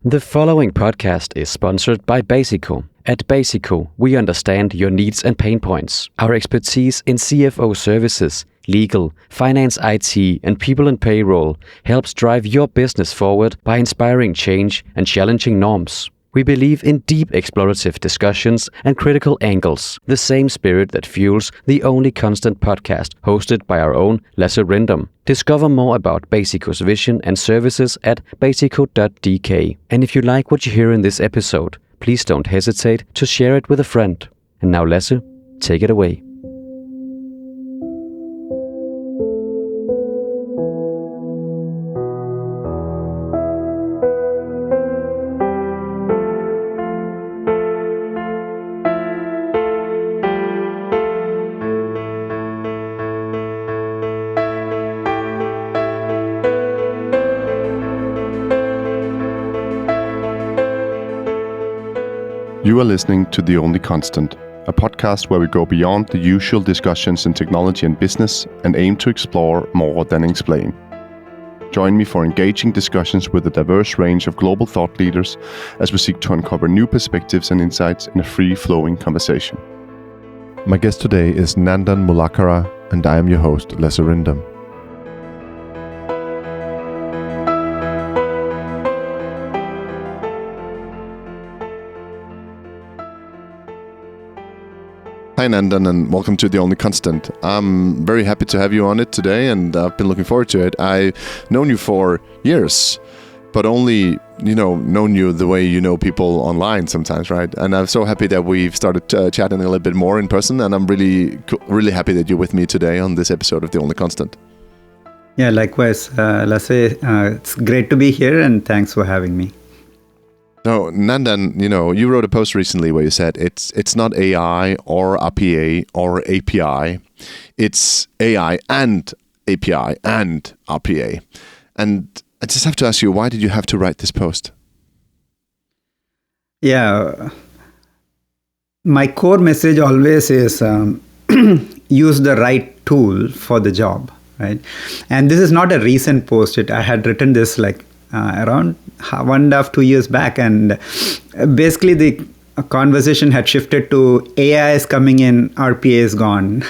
The following podcast is sponsored by Basico. At Basico, we understand your needs and pain points. Our expertise in CFO services, legal, finance IT, and people and payroll helps drive your business forward by inspiring change and challenging norms. We believe in deep explorative discussions and critical angles, the same spirit that fuels the Only Constant podcast hosted by our own Lasse Rindom. Discover more about Basico's vision and services at basico.dk. And if you like what you hear in this episode, please don't hesitate to share it with a friend. And now Lasse, take it away. You are listening to The Only Constant, a podcast where we go beyond the usual discussions in technology and business and aim to explore more than explain. Join me for engaging discussions with a diverse range of global thought leaders as we seek to uncover new perspectives and insights in a free-flowing conversation. My guest today is Nandan Mullakara, and I am your host, Lasse Rindom. Hi Nandan, and welcome to The Only Constant. I'm very happy to have you on it today, and I've been looking forward to it. I've known you for years, but only, known you the way you know people online sometimes, right? And I'm so happy that we've started chatting a little bit more in person, and I'm really happy that you're with me today on this episode of The Only Constant. Yeah, likewise, Lasse. It's great to be here, and thanks for having me. So, Nandan, you wrote a post recently where you said it's not AI or RPA or API, it's AI and API and RPA. And I just have to ask you, why did you have to write this post? Yeah, my core message always is use the right tool for the job, right? And this is not a recent post. I had written this around 1.5 2 years back, and basically the conversation had shifted to AI is coming in, RPA is gone.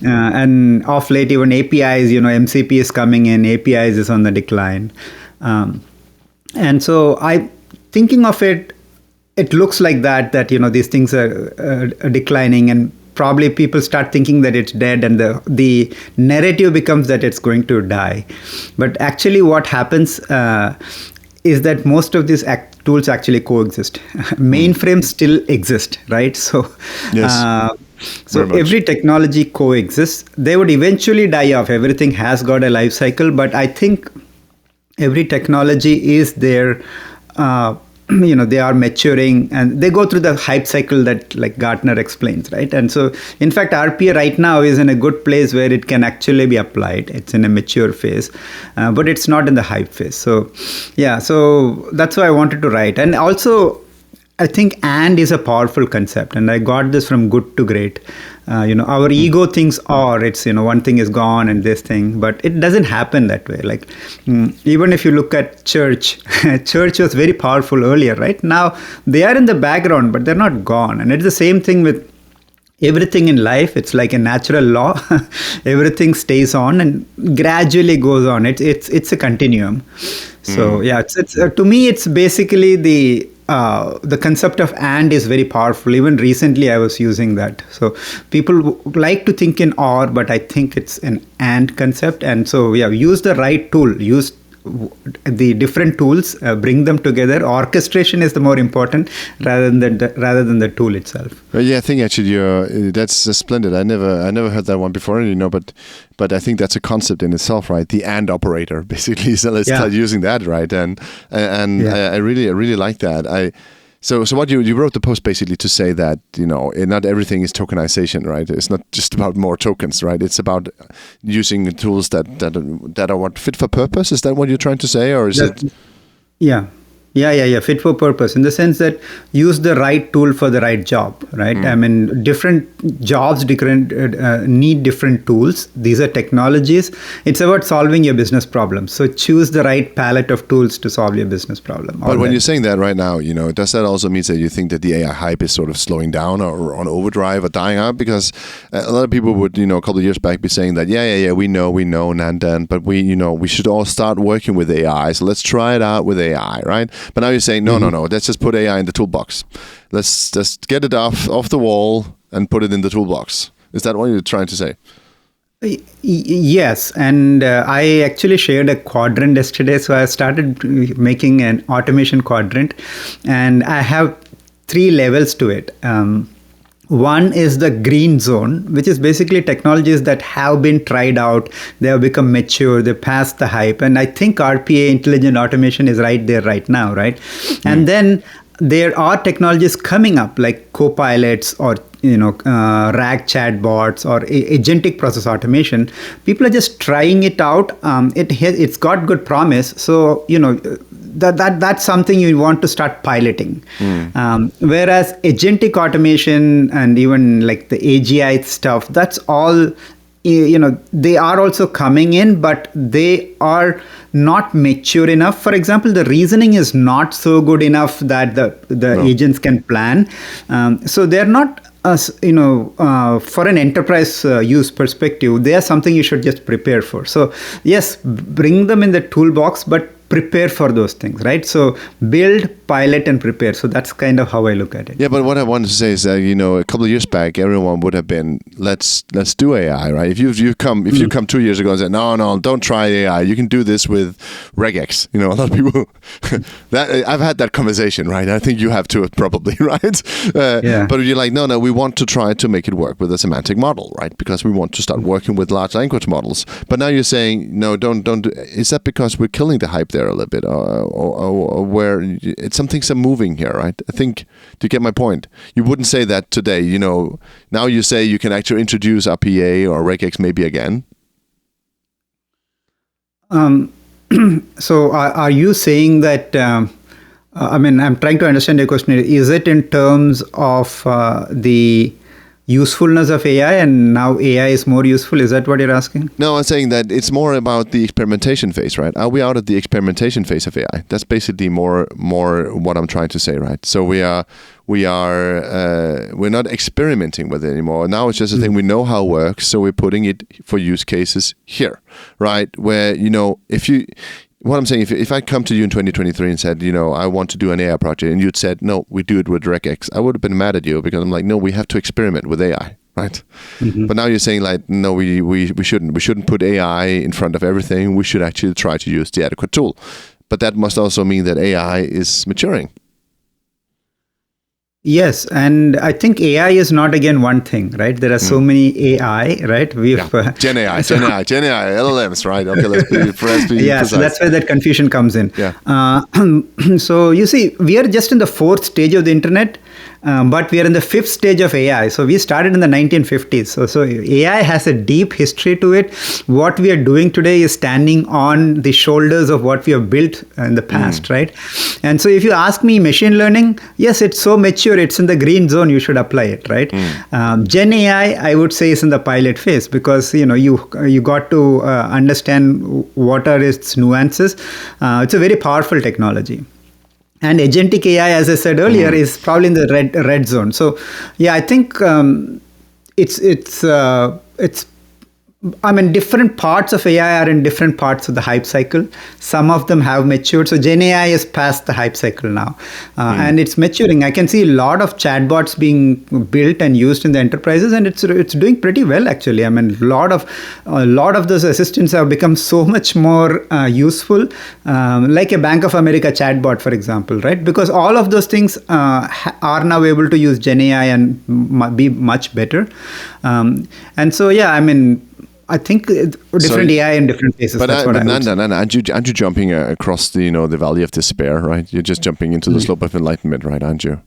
And off late, even APIs, MCP is coming in, APIs is on the decline. And so I thinking of it looks like that these things are declining, and probably people start thinking that it's dead, and the narrative becomes that it's going to die. But actually what happens is that most of these tools actually coexist. Mainframes still exist, right? So, yes, so every technology coexists. They would eventually die off. Everything has got a life cycle, but I think every technology is there. They are maturing, and they go through the hype cycle that Gartner explains, right? And so, in fact, RPA right now is in a good place where it can actually be applied. It's in a mature phase, but it's not in the hype phase. So, yeah, so that's why I wanted to write. And also, I think "and" is a powerful concept, and I got this from good to great. Our ego thinks, it's one thing is gone and this thing, but it doesn't happen that way. Even if you look at church was very powerful earlier, right? Now they are in the background, but they're not gone. And it's the same thing with everything in life. It's like a natural law. Everything stays on and gradually goes on. It's a continuum. So yeah, it's to me, it's basically the concept of "and" is very powerful. Even recently, I was using that. So people like to think in "or," but I think it's an "and" concept. And so, yeah, use the right tool. Use the different tools, bring them together. Orchestration is the more important rather than the tool itself. Yeah, I think actually that's splendid. I never heard that one before, but I think that's a concept in itself, right? The "and" operator, basically. So let's start using that, right? And yeah. I really like that. So what you wrote the post basically to say that not everything is tokenization, right? It's not just about more tokens, right? It's about using tools that are what fit for purpose. Is that what you're trying to say, or is it? Yeah. Yeah. Fit for purpose in the sense that use the right tool for the right job, right? I mean, different jobs need different tools. These are technologies. It's about solving your business problem. So choose the right palette of tools to solve your business problem. But when you're saying that right now, does that also mean that you think that the AI hype is sort of slowing down or on overdrive or dying out? Because a lot of people would, a couple of years back be saying that, we know, Nandan, but we should all start working with AI. So let's try it out with AI, right? But now you're saying, no, let's just put AI in the toolbox. Let's just get it off the wall and put it in the toolbox. Is that what you're trying to say? Yes, and I actually shared a quadrant yesterday. So I started making an automation quadrant, and I have 3 levels to it. One is the green zone, which is basically technologies that have been tried out. They have become mature. They passed the hype. And I think RPA, intelligent automation, is right there right now, right? And then there are technologies coming up like copilots or RAG chatbots or agentic process automation. People are just trying it out. It's got good promise. So that's something you want to start piloting. Whereas agentic automation and even like the AGI stuff, that's all. They are also coming in, but they are not mature enough. For example, the reasoning is not so good enough that the agents can plan. So they're not, for an enterprise use perspective, they are something you should just prepare for. So yes, bring them in the toolbox, but prepare for those things, right? So build, pilot, and prepare. So that's kind of how I look at it. Yeah, but what I wanted to say is that a couple of years back, everyone would have been let's do AI, right? If you come 2 years ago and said no, don't try AI, you can do this with regex. A lot of people that I've had that conversation, right? I think you have too, probably, right? But you're like, no, we want to try to make it work with a semantic model, right? Because we want to start working with large language models. But now you're saying no, don't. Is that because we're killing the hype there a little bit, or where something's moving here, right? I think, to get my point, you wouldn't say that today. Now you say you can actually introduce RPA or regex maybe again. So are you saying that? I'm trying to understand your question. Is it in terms of the usefulness of AI, and now AI is more useful? Is that what you're asking? No, I'm saying that it's more about the experimentation phase, right? Are we out of the experimentation phase of AI? That's basically more what I'm trying to say, right? So we're not experimenting with it anymore. Now it's just a thing we know how it works, so we're putting it for use cases here, right? Where what I'm saying, if I come to you in 2023 and said, I want to do an AI project, and you'd said, no, we do it with regex, I would have been mad at you, because I'm like, no, we have to experiment with AI, right? But now you're saying like, no, we shouldn't. We shouldn't put AI in front of everything. We should actually try to use the adequate tool. But that must also mean that AI is maturing. Yes, and I think AI is not again one thing, right? There are so many AI, right? Gen AI, LLMs, right? Okay, let's be precise. So that's where that confusion comes in. Yeah. So you see, we are just in the 4th stage of the internet. But we are in the 5th stage of AI. So we started in the 1950s. So AI has a deep history to it. What we are doing today is standing on the shoulders of what we have built in the past, right? And so if you ask me, machine learning, yes, it's so mature. It's in the green zone. You should apply it, right? Gen AI, I would say, is in the pilot phase, because you got to understand what are its nuances. It's a very powerful technology. And agentic AI, as I said earlier, is probably in the red zone. So, yeah, I think it's different parts of AI are in different parts of the hype cycle. Some of them have matured. So Gen AI is past the hype cycle now, and it's maturing. I can see a lot of chatbots being built and used in the enterprises, and it's doing pretty well, actually. A lot of those assistants have become so much more useful, like a Bank of America chatbot, for example, right? Because all of those things are now able to use Gen AI and be much better. And so, yeah, I think different AI in different places. But Nandan, aren't you jumping across the valley of despair, right? You're just jumping into the slope of enlightenment, right? Aren't you?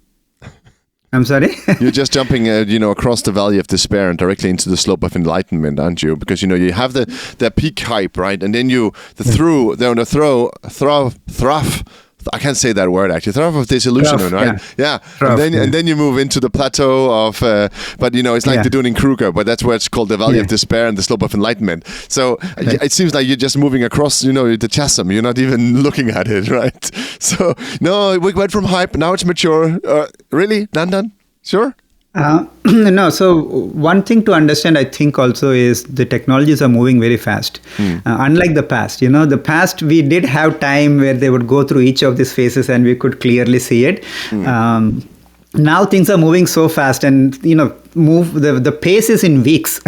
I'm sorry? You're just jumping, across the valley of despair and directly into the slope of enlightenment, aren't you? Because you have the peak hype, right? And then I can't say that word actually, trough of disillusionment, right? Yeah. Trough, and then you move into the plateau of, but it's like the Dunning-Kruger, but that's where it's called the valley of despair and the slope of enlightenment. So it seems like you're just moving across, the chasm. You're not even looking at it, right? So no, we went from hype, now it's mature. Really, Nandan? Sure. No, so one thing to understand, I think, also is the technologies are moving very fast. Unlike the past, the past we did have time where they would go through each of these phases and we could clearly see it. Now things are moving so fast, and the pace is in weeks.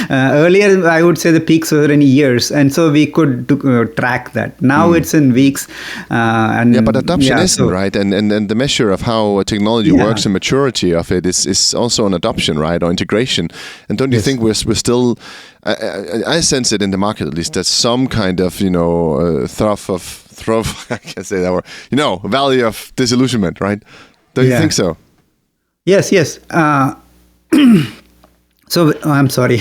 Earlier, I would say the peaks were in years, and so we could track that. Now it's in weeks. But adoption isn't, right? And the measure of how technology works and maturity of it is also an adoption, right, or integration. And don't you think we're still? I sense it in the market, at least, that some kind of I can't say that word. Valley of disillusionment, right? Don't you think so? Yes. So I'm sorry.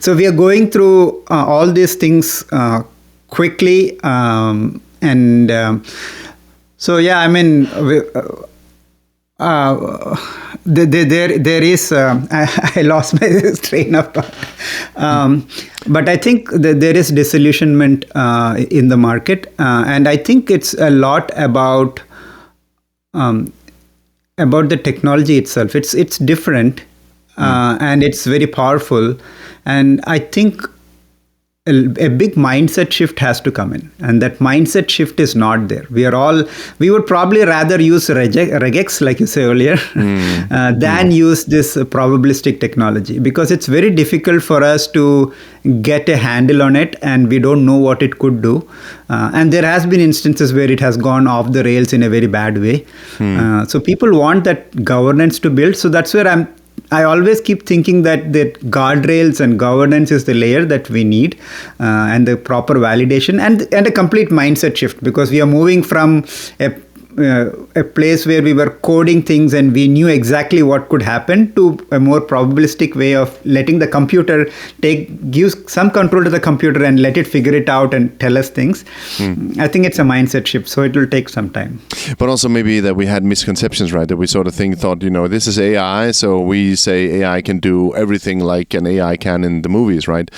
So we are going through all these things quickly, so yeah. I mean, there is. I lost my train of thought. But I think that there is disillusionment in the market, and I think it's a lot about the technology itself. It's different, and it's very powerful, and I think a big mindset shift has to come in, and that mindset shift is not there. We would probably rather use regex, like you say earlier, than use this probabilistic technology, because it's very difficult for us to get a handle on it, and we don't know what it could do. And there has been instances where it has gone off the rails in a very bad way. So people want that governance to build. So that's where I always keep thinking that the guardrails and governance is the layer that we need, and the proper validation and a complete mindset shift, because we are moving from a place where we were coding things and we knew exactly what could happen to a more probabilistic way of letting the computer give some control to the computer and let it figure it out and tell us things. I think it's a mindset shift, so it will take some time. But also maybe that we had misconceptions, right? That we sort of thought, this is AI, so we say AI can do everything like an AI can in the movies, right?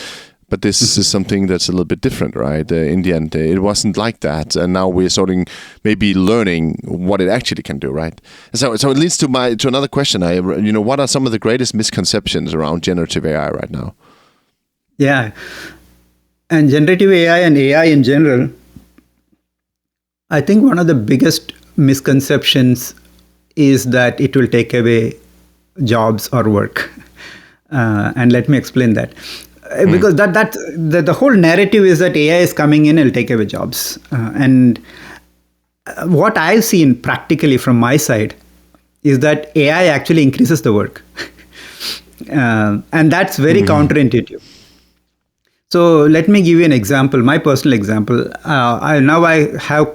But this is something that's a little bit different, right? In the end, it wasn't like that, and now we're maybe learning what it actually can do, right? So it leads to another question. What are some of the greatest misconceptions around generative AI right now? Yeah, and generative AI and AI in general, I think one of the biggest misconceptions is that it will take away jobs or work, and let me explain that. Because the whole narrative is that AI is coming in, it'll take away jobs. And what I've seen practically from my side is that AI actually increases the work. And that's very counterintuitive. So let me give you an example, my personal example. I have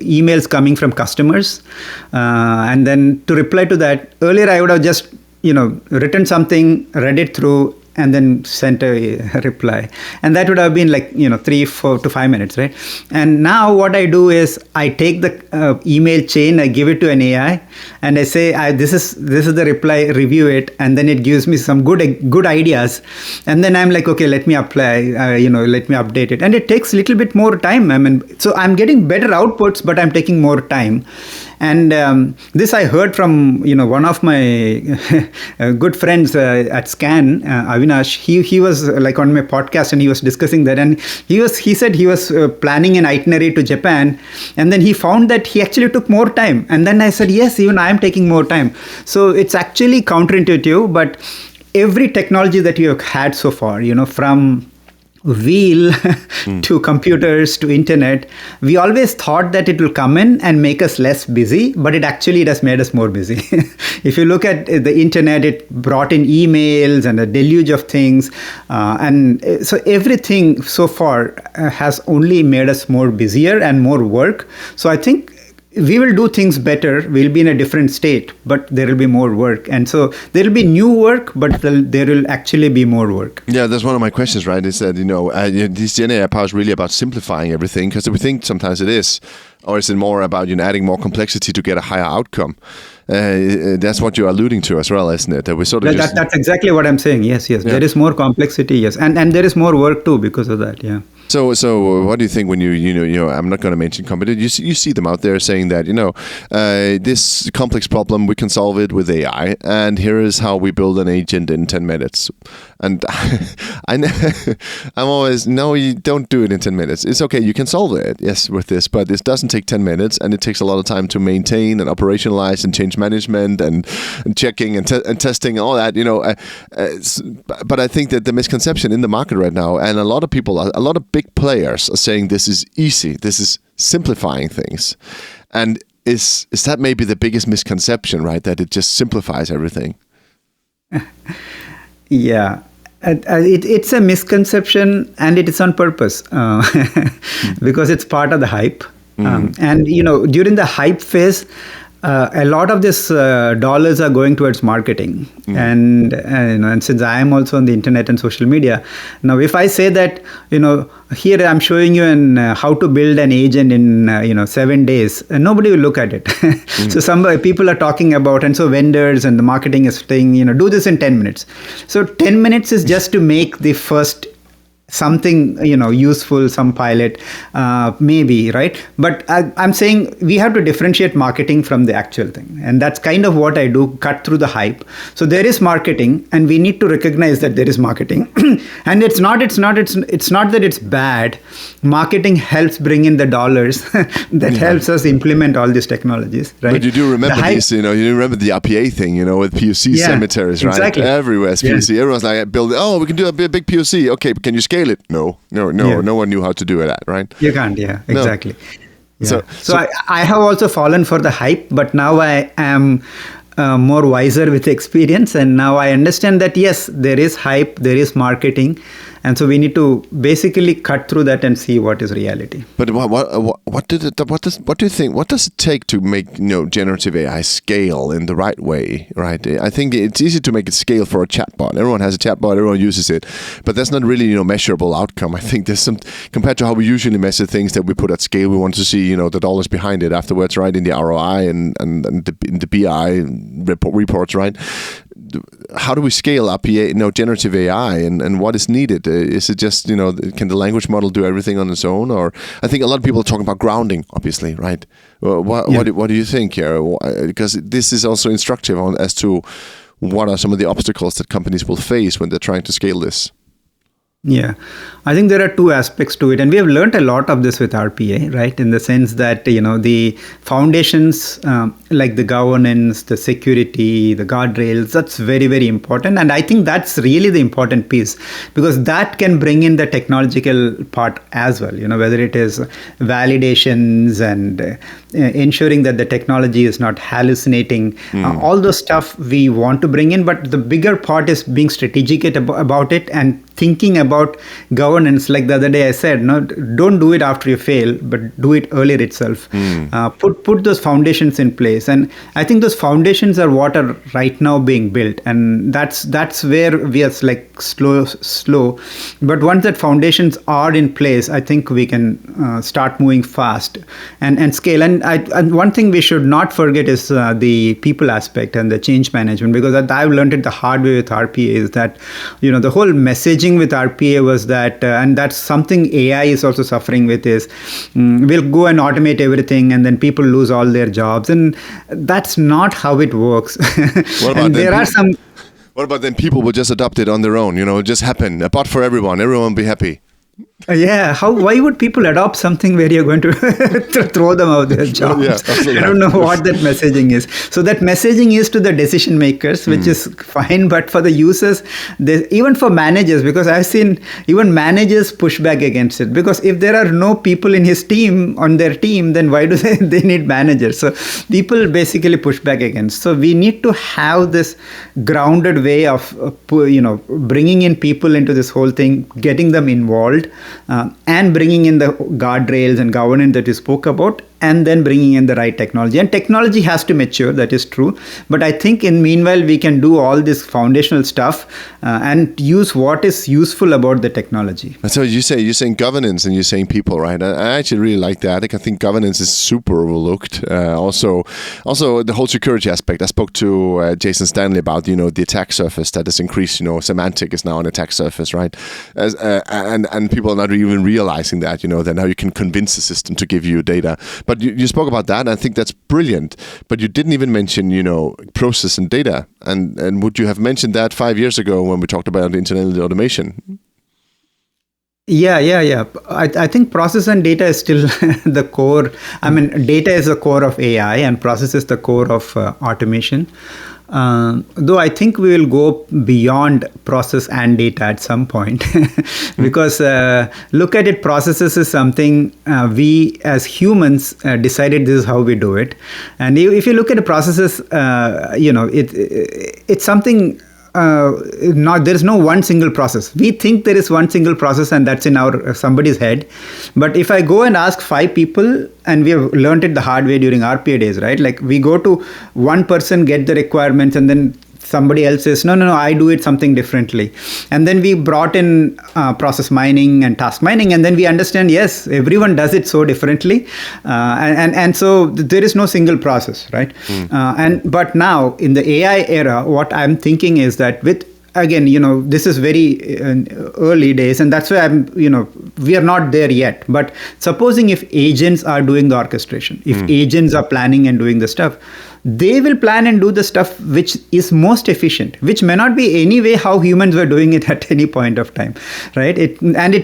emails coming from customers. And then to reply to that, earlier I would have just written something, read it through, and then sent a reply, and that would have been like 3, 4 to 5 minutes, right? And now what I do is I take the email chain, I give it to an AI, and I say this is the reply, review it, and then it gives me some good ideas, and then I'm like, okay, let me apply, let me update it, and it takes a little bit more time. So I'm getting better outputs, but I'm taking more time. And this I heard from one of my good friends at Scan, Avinash. He was like on my podcast, and he was discussing that. And he said he was planning an itinerary to Japan, and then he found that he actually took more time. And then I said, yes, even I am taking more time. So it's actually counterintuitive, but every technology that you have had so far, from wheel to computers to internet, we always thought that it will come in and make us less busy, but it has made us more busy. If you look at the internet, it brought in emails and a deluge of things, and so everything so far has only made us more busier and more work. So I think we will do things better. We'll be in a different state, but there will be more work. And so there will be new work, but there will actually be more work. Yeah, that's one of my questions, right? Is that, these Gen AI powers really about simplifying everything? Because we think sometimes it is. Or is it more about adding more complexity to get a higher outcome? That's what you're alluding to as well, isn't it? That we sort of that's exactly what I'm saying. Yes. Yeah. There is more complexity. Yes, and there is more work too because of that. Yeah. So what do you think when I'm not going to mention companies, you see them out there saying that, this complex problem, we can solve it with AI, and here is how we build an agent in 10 minutes. And I'm always, no, you don't do it in 10 minutes. It's okay, you can solve it, yes, with this, but it doesn't take 10 minutes, and it takes a lot of time to maintain and operationalize and change management and checking and testing and all that, but I think that the misconception in the market right now, and a lot of people, a lot of big players are saying this is easy, this is simplifying things. And is that maybe the biggest misconception, right? That it just simplifies everything? Yeah. It's a misconception, and it is on purpose because it's part of the hype. And during the hype phase, a lot of this dollars are going towards marketing. And since I am also on the internet and social media, now if I say that here I'm showing you how to build an agent in 7 days, nobody will look at it. So some people are talking about, and so vendors and the marketing is saying do this in 10 minutes. So 10 minutes is just to make the first something useful, some pilot, maybe, right? But I'm saying we have to differentiate marketing from the actual thing, and that's kind of what I do, cut through the hype. So there is marketing, and we need to recognize that there is marketing. And it's not that it's bad. Marketing helps bring in the dollars that helps us implement all these technologies, right? But you do remember this, you remember the RPA thing, with POC cemeteries, right? Exactly. Everywhere is POC. Everyone's like, we can do a big POC. Okay, but can you scale it? No one knew how to do that, right? You can't. Exactly. No. So I have also fallen for the hype, but now I am more wiser with experience, and now I understand that yes, there is hype, there is marketing, and so we need to basically cut through that and see what is reality. But what do you think? What does it take to make generative AI scale in the right way? Right? I think it's easy to make it scale for a chatbot. Everyone has a chatbot. Everyone uses it, but that's not really measurable outcome. I think there's some, compared to how we usually measure things that we put at scale. We want to see the dollars behind it afterwards, right? In the ROI and in the BI reports, right? How do we scale RPA, generative AI, and what is needed? Is it just, can the language model do everything on its own? Or I think a lot of people are talking about grounding, obviously, right? What do you think here? Because this is also instructive as to what are some of the obstacles that companies will face when they're trying to scale this. Yeah, I think there are two aspects to it, and we have learned a lot of this with RPA, right? In the sense that, the foundations, like the governance, the security, the guardrails, that's very, very important. And I think that's really the important piece, because that can bring in the technological part as well, whether it is validations and ensuring that the technology is not hallucinating, all those stuff we want to bring in. But the bigger part is being strategic about it and thinking about governance. Like the other day I said, no, don't do it after you fail, but do it earlier itself. Put those foundations in place, and I think those foundations are what are right now being built, and that's where we are like slow. But once that foundations are in place, I think we can start moving fast and scale. And one thing we should not forget is the people aspect and the change management, because I've learned it the hard way with RPA, is that the whole messaging with RPA was that, and that's something AI is also suffering with, is we'll go and automate everything and then people lose all their jobs, and that's not how it works. What about then people will just adopt it on their own, it just happen, a bot for everyone will be happy. Yeah, why would people adopt something where you're going to throw them out their jobs? I don't know what that messaging is. So that messaging is to the decision makers, which is fine, but for the users, even for managers, because I've seen even managers push back against it, because if there are no people in on their team, then why do they need managers? So people basically push back against. So we need to have this grounded way of bringing in people into this whole thing, getting them involved, and bringing in the guardrails and governance that you spoke about, and then bringing in the right technology. And technology has to mature, that is true. But I think in meanwhile, we can do all this foundational stuff and use what is useful about the technology. So you're saying governance and you're saying people, right? I actually really like that. I think governance is super overlooked. Also the whole security aspect. I spoke to Jason Stanley about, the attack surface that has increased. Semantic is now an attack surface, right? And people are not even realizing that, that now you can convince the system to give you data. But you spoke about that, and I think that's brilliant. But you didn't even mention, process and data. And would you have mentioned that 5 years ago when we talked about internal automation? Yeah. I think process and data is still the core. I mean, data is the core of AI and process is the core of automation. Though I think we will go beyond process and data at some point because look at it, processes is something we as humans decided this is how we do it. And if you look at the processes, it's something there is no one single process. We think there is one single process and that's in somebody's head. But if I go and ask 5 people, and we have learned it the hard way during RPA days, right? Like we go to one person, get the requirements, and then somebody else says, no, I do it something differently. And then we brought in process mining and task mining, and then we understand, yes, everyone does it so differently. And so there is no single process, right? But now in the AI era, what I'm thinking is that again, this is very early days, and that's why we are not there yet. But supposing if agents are doing the orchestration, if agents are planning and doing the stuff, they will plan and do the stuff which is most efficient, which may not be anyway how humans were doing it at any point of time, right? It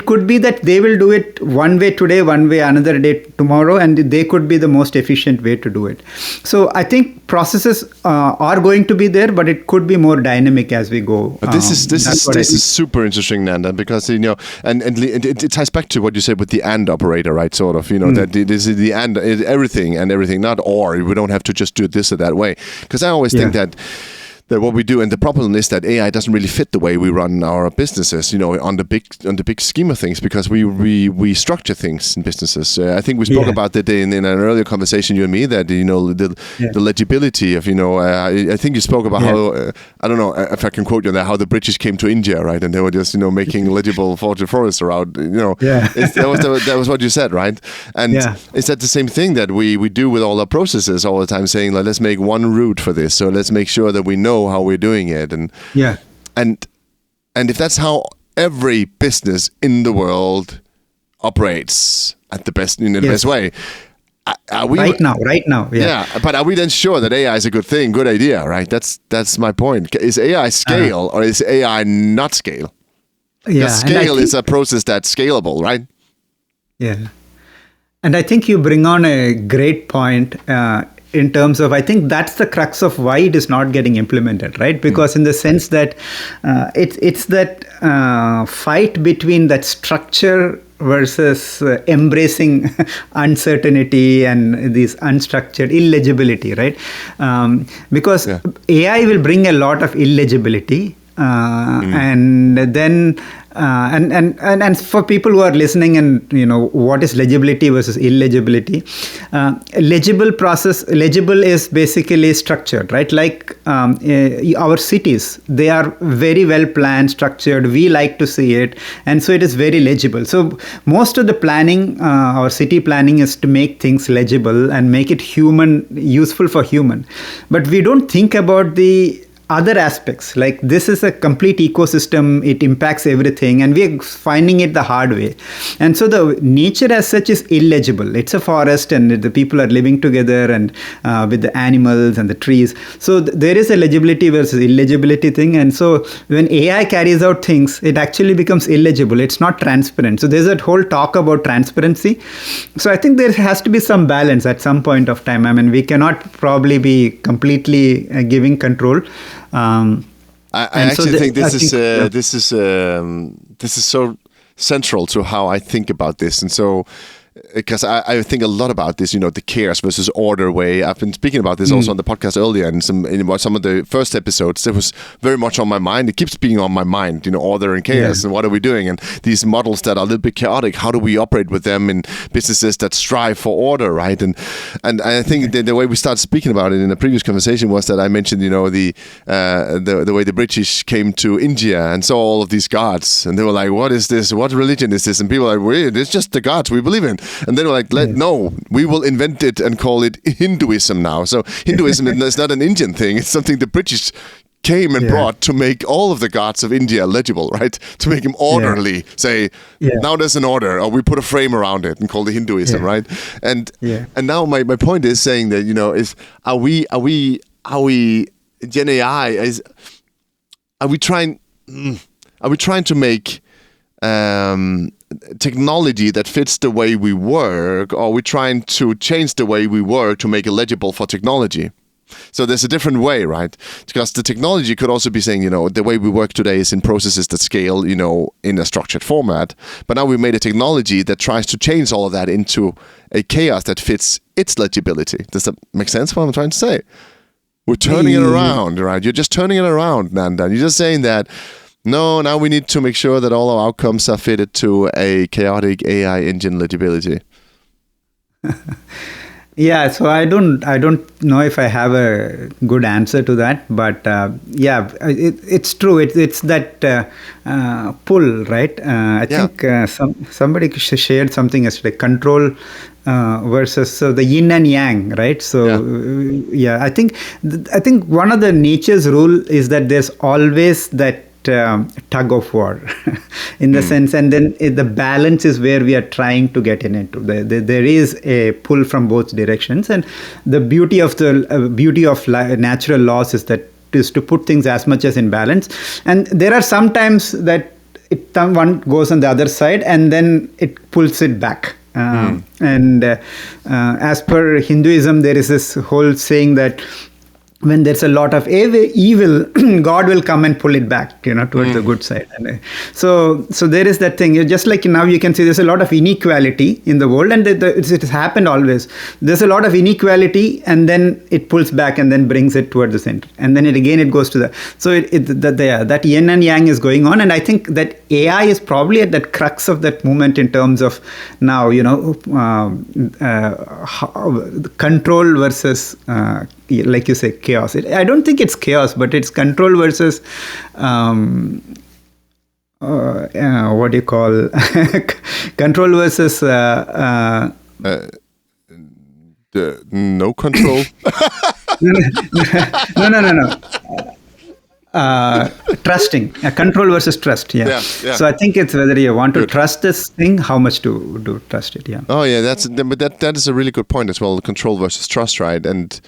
could be that they will do it one way today, one way another day tomorrow, and they could be the most efficient way to do it. So I think processes are going to be there, but it could be more dynamic as we go. But this is super interesting, Nandan, because and it ties back to what you said with the and operator, right? Sort of, that this is the and everything, not or. We don't have to just do it this or that way, because I always think that what we do, and the problem is that AI doesn't really fit the way we run our businesses, on the big scheme of things, because we structure things in businesses. I think we spoke about that in an earlier conversation, you and me, that the legibility of I think you spoke about how I don't know if I can quote you on that, how the British came to India, right, and they were just making legible forests around, that was what you said, right? And is that the same thing that we do with all our processes all the time, saying like, let's make one route for this, so let's make sure that we know how we're doing it, and if that's how every business in the world operates at the best the best way, are we right now but are we then sure that AI is a good idea, right? That's my point. Is AI scale or is AI not scale? Scale is a process that's scalable, right? And I think you bring on a great point in terms of, I think that's the crux of why it is not getting implemented, right? Because in the sense that it's that fight between that structure versus embracing uncertainty and this unstructured illegibility, right? Because AI will bring a lot of illegibility, and then and for people who are listening, and what is legibility versus illegibility, legible is basically structured, right? Like our cities, they are very well planned, structured, we like to see it, and so it is very legible. So most of the planning, our city planning, is to make things legible and make it useful for human. But we don't think about the other aspects, like this is a complete ecosystem, it impacts everything, and we are finding it the hard way. And so the nature as such is illegible. It's a forest and the people are living together and with the animals and the trees. So there is a legibility versus illegibility thing. And so when AI carries out things, it actually becomes illegible. It's not transparent. So there's a whole talk about transparency. So I think there has to be some balance at some point of time. I mean, we cannot probably be completely giving control. I actually think this is so central to how I think about this, and so because I think a lot about this, the chaos versus order way. I've been speaking about this also on the podcast earlier, and some of the first episodes. It was very much on my mind. It keeps being on my mind, order and chaos, and what are we doing? And these models that are a little bit chaotic, how do we operate with them in businesses that strive for order, right? And I think the way we started speaking about it in a previous conversation was that I mentioned, the way the British came to India and saw all of these gods, and they were like, "What is this? What religion is this?" And people were like, "It's just the gods we believe in." And they were like, "No, we will invent it and call it Hinduism now." So Hinduism is not an Indian thing; it's something the British came and brought to make all of the gods of India legible, right? To make them orderly. Say, now there's an order, or we put a frame around it and call it Hinduism, right? And now my point is saying that is are we Gen AI are we trying to make technology that fits the way we work, or are we trying to change the way we work to make it legible for technology? So there's a different way, right? Because the technology could also be saying, the way we work today is in processes that scale, in a structured format. But now we made a technology that tries to change all of that into a chaos that fits its legibility. Does that make sense what I'm trying to say? We're turning it around, right? You're just turning it around, Nandan. You're just saying that, no, now we need to make sure that all our outcomes are fitted to a chaotic AI engine legibility. Yeah, so I don't know if I have a good answer to that, but it's true. It's that pull, right? I think somebody shared something yesterday. Control versus so the yin and yang, right? So I think one of the nature's rule is that there's always that tug of war in the sense, and then the balance is where we are trying to get into. There is a pull from both directions, and the beauty of natural laws is to put things as much as in balance. And there are some times that one goes on the other side and then it pulls it back. And as per Hinduism, there is this whole saying that when there's a lot of evil, God will come and pull it back, towards the good side. And so there is that thing. Just like now you can see there's a lot of inequality in the world, and it has happened always. There's a lot of inequality, and then it pulls back and then brings it towards the center. And then it goes to the... So that yin and yang is going on. And I think that AI is probably at that crux of that movement in terms of now, control versus... like you say, chaos. I don't think it's chaos, but it's control versus what do you call control versus no control. No. Trusting, control versus trust. Yeah. So I think it's whether you want to trust this thing, how much to trust it. Yeah. Oh yeah, that is a really good point as well. Control versus trust, right? And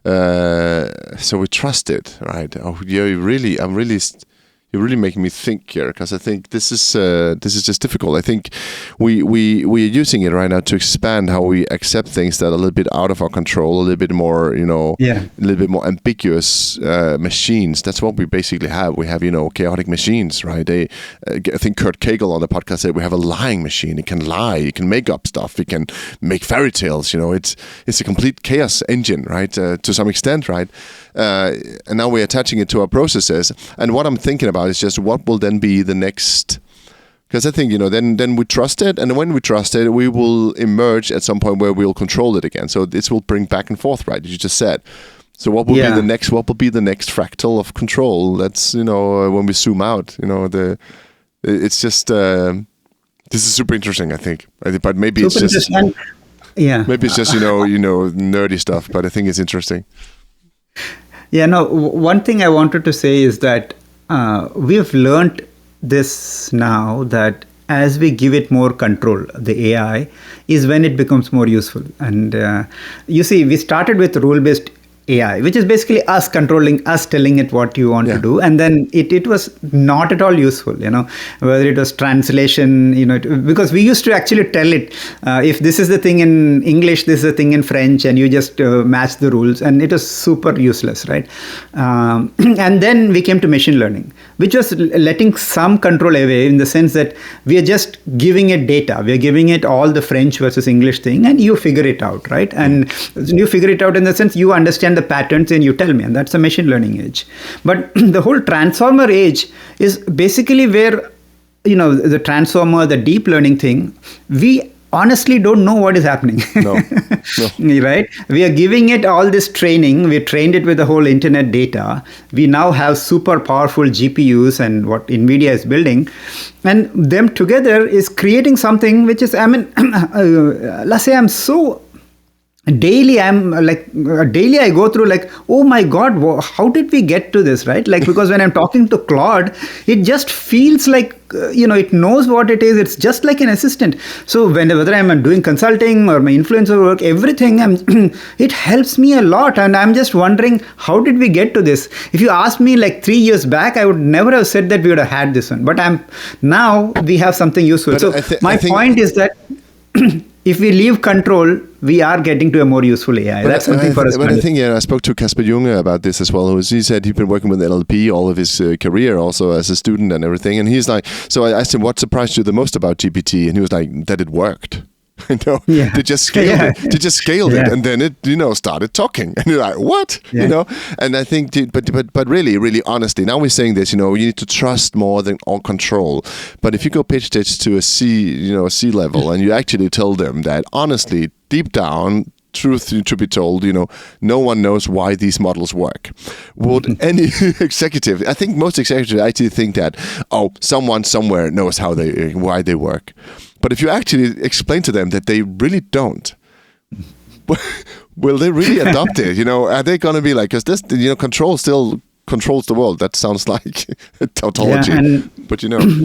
so we trust it, right? Oh, you're really making me think here, because I think this is just difficult. I think we are using it right now to expand how we accept things that are a little bit out of our control, a little bit more, a little bit more ambiguous machines. That's what we basically have. We have, chaotic machines, right? I think Kurt Cagle on the podcast said we have a lying machine. It can lie. It can make up stuff. It can make fairy tales. It's a complete chaos engine, right? To some extent, right? And now we're attaching it to our processes. And what I'm thinking about is just what will then be the next, because I think, then we trust it, and when we trust it, we will emerge at some point where we'll control it again. So this will bring back and forth, right? As you just said. So what will be the next? What will be the next fractal of control? That's when we zoom out. It's just this is super interesting. I think, but maybe it's just maybe it's just nerdy stuff. But I think it's interesting. Yeah. No. One thing I wanted to say is that we've learned this now, that as we give it more control, the AI is when it becomes more useful. And you see, we started with rule-based AI, which is basically us controlling, us telling it what you want to do. And then it was not at all useful, whether it was translation, because we used to actually tell it, if this is the thing in English, this is the thing in French, and you just match the rules. And it was super useless, right? And then we came to machine learning, which was letting some control away, in the sense that we are just giving it data. We are giving it all the French versus English thing, and you figure it out, right? And you figure it out in the sense you understand the patterns and you tell me, and that's a machine learning age. But the whole transformer age is basically where, the transformer, the deep learning thing, we honestly don't know what is happening. No. Right? We are giving it all this training. We trained it with the whole internet data. We now have super powerful GPUs and what NVIDIA is building. And them together is creating something which is, let's say daily I go through oh my God, how did we get to this, right? Because when I'm talking to Claude, it just feels like, it knows what it is. It's just like an assistant. So whether I'm doing consulting or my influencer work, everything, it helps me a lot. And I'm just wondering, how did we get to this? If you asked me 3 years back, I would never have said that we would have had this one. But now we have something useful. So my point is that if we leave control, we are getting to a more useful AI. That's something for us. But I think, I spoke to Casper Junge about this as well. He said he'd been working with NLP all of his career, also as a student and everything. And he's like, so I asked him, what surprised you the most about GPT? And he was like, that it worked. They just scaled it. They just scaled it, and then it, started talking. And you're like, what? And I think, but really, really honestly, now we're saying this, you need to trust more than all control. But if you go pitch this to a C level, and you actually tell them that honestly, deep down, truth to be told, no one knows why these models work. Would any executive, I think most executives actually think that, someone somewhere knows why they work. But if you actually explain to them that they really don't, will they really adopt it? Are they going to be like, because this, control still controls the world. That sounds like a tautology. But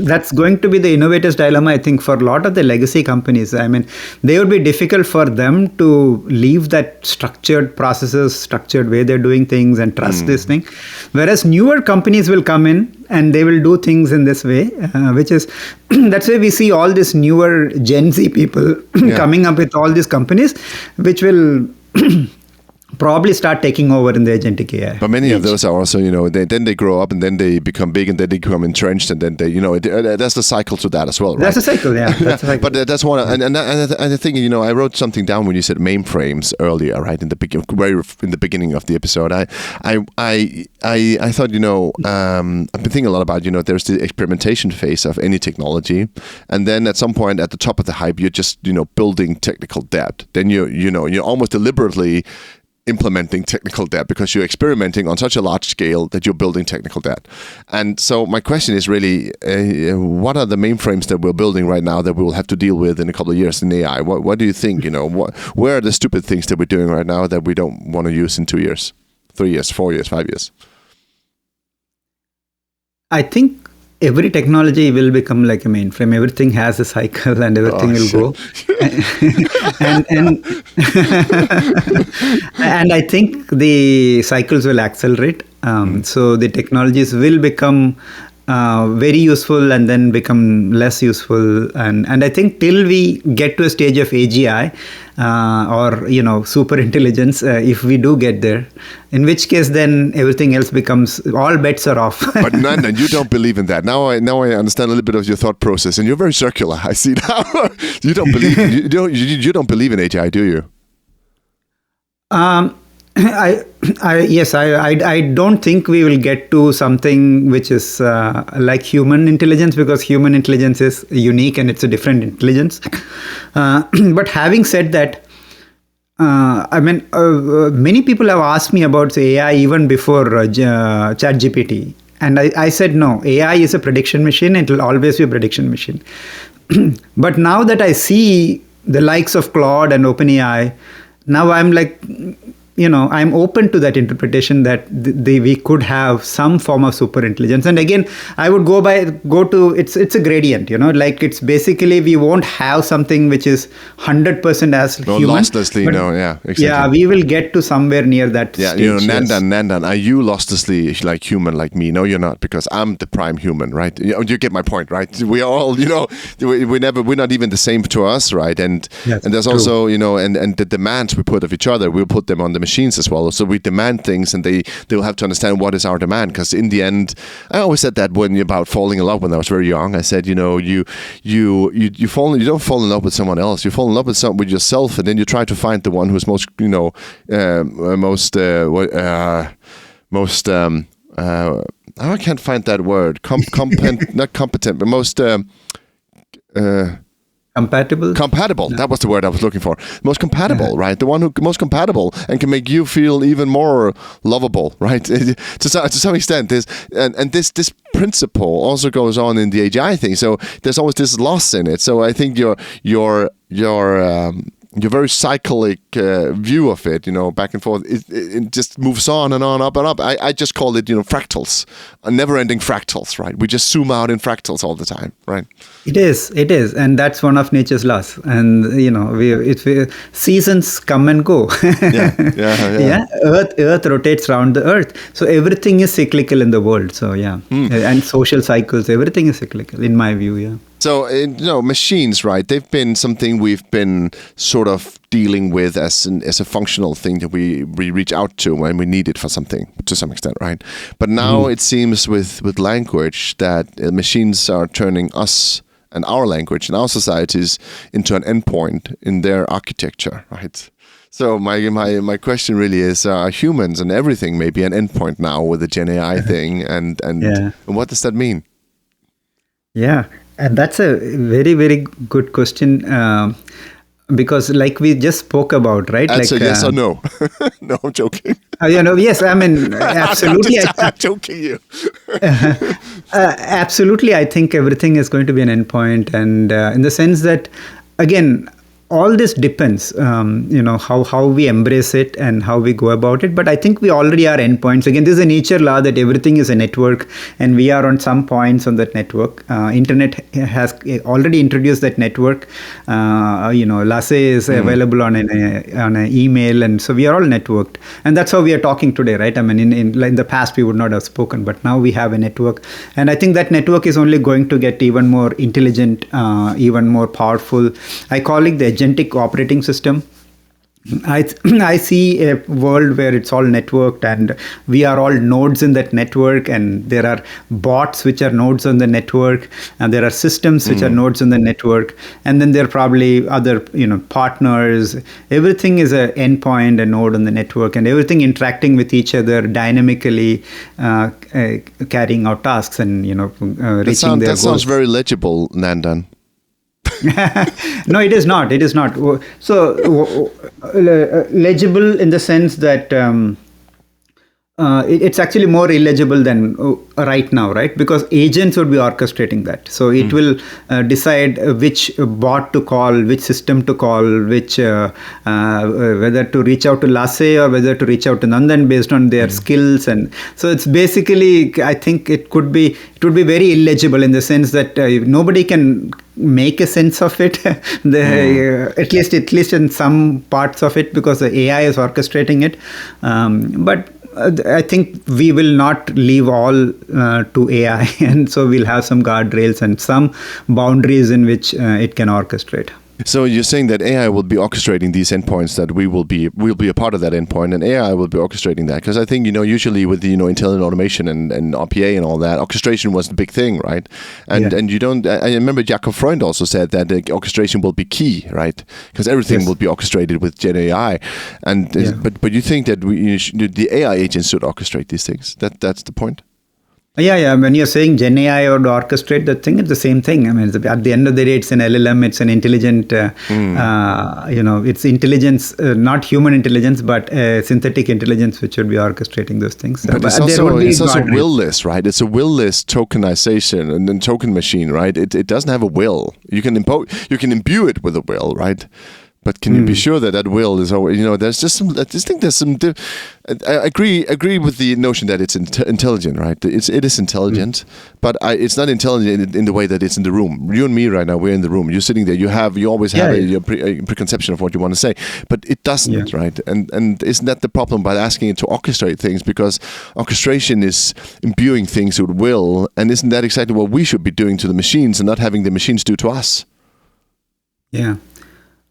that's going to be the innovator's dilemma, I think, for a lot of the legacy companies. They would be difficult for them to leave that structured processes, structured way they're doing things and trust this thing. Whereas newer companies will come in and they will do things in this way, which is, that's why we see all these newer Gen Z people coming up with all these companies, which will probably start taking over in the agentic AI. But many of those are also, then they grow up and then they become big and then they become entrenched and then they, that's the cycle to that as well, right? That's a cycle, yeah. That's a cycle. But that's one, and I think, I wrote something down when you said mainframes earlier, right? In the beginning of the episode, I thought, I've been thinking a lot about, there's the experimentation phase of any technology, and then at some point at the top of the hype, you're just, building technical debt. Then you're almost deliberately implementing technical debt because you're experimenting on such a large scale that you're building technical debt. And so my question is really, what are the mainframes that we're building right now that we will have to deal with in a couple of years in AI? What do you think? Where are the stupid things that we're doing right now that we don't want to use in 2 years, 3 years, 4 years, 5 years? I think every technology will become like a mainframe. Everything has a cycle and everything will go. And I think the cycles will accelerate. So the technologies will become very useful and then become less useful. And I think till we get to a stage of AGI or, super intelligence, if we do get there, in which case then everything else becomes, all bets are off. But Nandan, you don't believe in that. Now I understand a little bit of your thought process, and you're very circular. I see now. You don't believe you don't believe in AGI, do you? I don't think we will get to something which is like human intelligence, because human intelligence is unique and it's a different intelligence. But having said that, many people have asked me about AI even before ChatGPT. And I said, no, AI is a prediction machine. It will always be a prediction machine. But now that I see the likes of Claude and OpenAI, now I'm like, I'm open to that interpretation that we could have some form of super intelligence. And again, I would go to it's a gradient, like it's basically we won't have something which is 100% as human. Losslessly, exactly. Yeah, we will get to somewhere near that stage. Nandan, are you losslessly like human like me? No, you're not, because I'm the prime human, right? You get my point, right? We are all, we're not even the same to us, right? And there's true. Also, and the demands we put of each other, we'll put them on the machines as well. So we demand things, and they'll have to understand what is our demand. Because in the end, I always said that about falling in love when I was very young. I said, you don't fall in love with someone else. You fall in love with yourself, and then you try to find the one who's most, I can't find that word. Not competent, but most. Compatible. That was the word I was looking for. Most compatible, right? The one who most compatible and can make you feel even more lovable, right? To some extent, this principle also goes on in the AGI thing. So there's always this loss in it. So I think your very cyclic view of it, back and forth, it just moves on and on, up and up. I just call it, fractals, never-ending fractals, right? We just zoom out in fractals all the time, right? It is, and that's one of nature's laws. And seasons come and go. Yeah. Earth rotates around the Earth, so everything is cyclical in the world. So and social cycles, everything is cyclical in my view. Yeah. So, machines, right? They've been something we've been sort of dealing with as a functional thing that we reach out to when we need it for something, to some extent, right? But now it seems with language that machines are turning us and our language and our societies into an endpoint in their architecture, right? So my question really is, are humans and everything maybe an endpoint now with the Gen AI thing, and what does that mean? Yeah. And that's a very, very good question, because like we just spoke about, right? Answer yes or no. No, I'm joking. Yes, I mean, absolutely. I'm joking you. Absolutely, I think everything is going to be an endpoint. And in the sense that, again, all this depends, how we embrace it and how we go about it. But I think we already are endpoints. Again, this is a nature law that everything is a network, and we are on some points on that network. Internet has already introduced that network. Lasse is available on an email, and so we are all networked. And that's how we are talking today, right? I mean, in the past we would not have spoken, but now we have a network, and I think that network is only going to get even more intelligent, even more powerful. I call it the agentic operating system. I see a world where it's all networked, and we are all nodes in that network, and there are bots which are nodes on the network, and there are systems which are nodes on the network, and then there are probably other partners. Everything is an endpoint, a node on the network, and everything interacting with each other dynamically, carrying out tasks and reaching their goals. That sounds very legible, Nandan. No, it is not. It is not. So legible in the sense that it's actually more illegible than right now, right? Because agents would be orchestrating that. So it will decide which bot to call, which system to call, which whether to reach out to Lasse or whether to reach out to Nandan based on their skills. And so it's basically, I think it would be very illegible in the sense that nobody can make a sense of it, at least in some parts of it, because the AI is orchestrating it. But I think we will not leave all to AI, and so we'll have some guardrails and some boundaries in which it can orchestrate. So you're saying that AI will be orchestrating these endpoints, that we'll be a part of that endpoint, and AI will be orchestrating that. Because I think, usually with intelligent automation and RPA and all that, orchestration was the big thing, right? And you don't. I remember Jakob Freund also said that the orchestration will be key, right? Because everything will be orchestrated with Gen AI. And but you think that the AI agents should orchestrate these things? That's the point. Yeah. When you're saying Gen AI or orchestrate the thing, it's the same thing. I mean, at the end of the day, it's an LLM. It's an intelligent, it's intelligence, not human intelligence, but synthetic intelligence, which should be orchestrating those things. But it's also will-less, right? It's a will-less tokenization and then token machine, right? It doesn't have a will. You can imbue it with a will, right? But can you be sure that that will is always, there's just some, I just think there's some, I agree with the notion that it's intelligent, right? It is intelligent, but it's not intelligent in the way that it's in the room. You and me right now, we're in the room. You're sitting there. You always have a preconception of what you want to say, but it doesn't, right? And isn't that the problem by asking it to orchestrate things? Because orchestration is imbuing things with will, and isn't that exactly what we should be doing to the machines and not having the machines do to us? Yeah.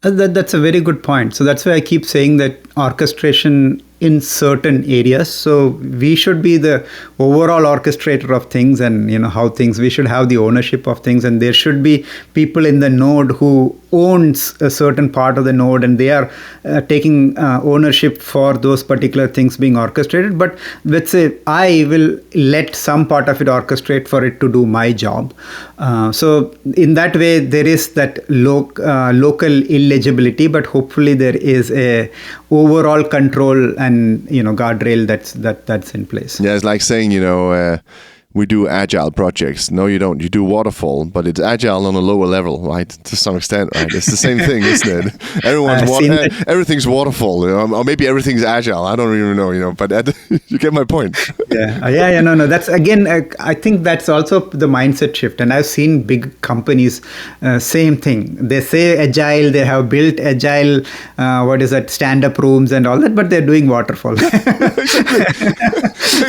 That's a very good point. So that's why I keep saying that orchestration in certain areas. So we should be the overall orchestrator of things, and how things, we should have the ownership of things, and there should be people in the node who owns a certain part of the node, and they are taking ownership for those particular things being orchestrated. But let's say I will let some part of it orchestrate for it to do my job. So in that way, there is that local illegibility, but hopefully there is a overall control and guardrail that's in place. Yeah, it's like saying we do agile projects. No, you don't. You do waterfall, but it's agile on a lower level, right? To some extent, right? It's the same thing, isn't it? Everything's waterfall, or maybe everything's agile. I don't even know, but you get my point. No. That's again, I think that's also the mindset shift. And I've seen big companies, same thing. They say agile, they have built agile, stand-up rooms and all that, but they're doing waterfall.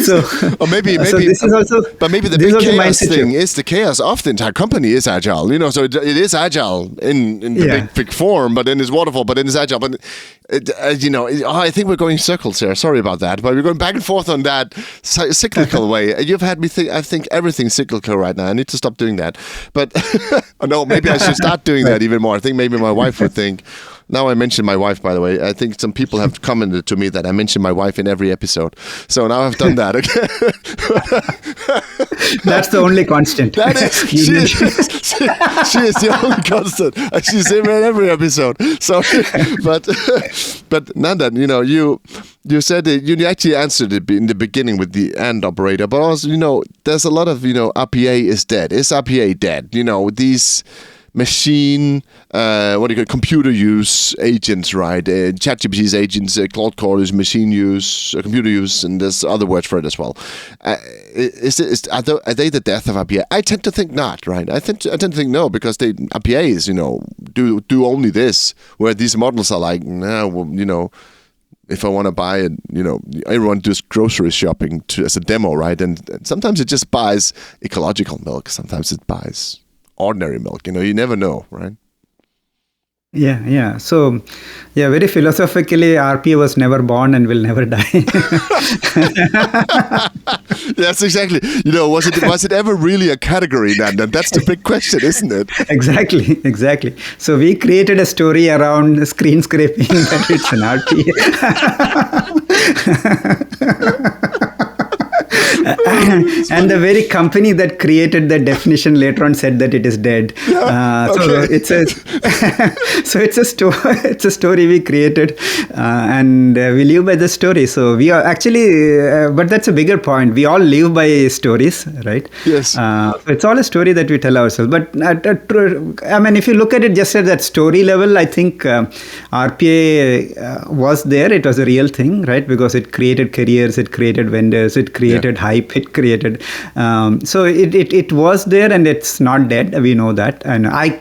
So, or maybe this is also. But maybe the big chaos thing is the chaos of the entire company is agile, so it is agile in the big form, but then it's waterfall, but then it's agile. But, I think we're going in circles here. Sorry about that, but we're going back and forth on that cyclical way. You've had me think, I think everything's cyclical right now. I need to stop doing that. But, no, maybe I should start doing that even more. I think maybe my wife would think. Now I mentioned my wife, by the way. I think some people have commented to me that I mention my wife in every episode. So now I've done that. Okay. That's the only constant. That is, she is the only constant. She's in every episode. So, but Nandan, you said it, you actually answered it in the beginning with the AND operator, but also, there's a lot of, RPA is dead. Is RPA dead? These machine, computer use agents, right? ChatGPT's agents, Claude Code is machine use, computer use, and there's other words for it as well. Are they the death of RPA? I tend to think not, right? I tend to think no, because RPAs, do only this, where these models are like, if I want to buy it, everyone does grocery shopping as a demo, right? And sometimes it just buys ecological milk. Sometimes it buys ordinary milk. You never know, right? Yeah. So, very philosophically, RPA was never born and will never die. Yes, exactly. Was it ever really a category, Nandan? That's the big question, isn't it? Exactly. So we created a story around screen scraping that it's an RPA. And the very company that created the definition later on said that it is dead. So it's a story we created, and we live by the story. So we are actually, but that's a bigger point. We all live by stories, right? Yes. It's all a story that we tell ourselves. But if you look at it just at that story level, I think RPA was there. It was a real thing, right? Because it created careers, it created vendors, it created hype, it created. So it was there, and it's not dead. We know that. And I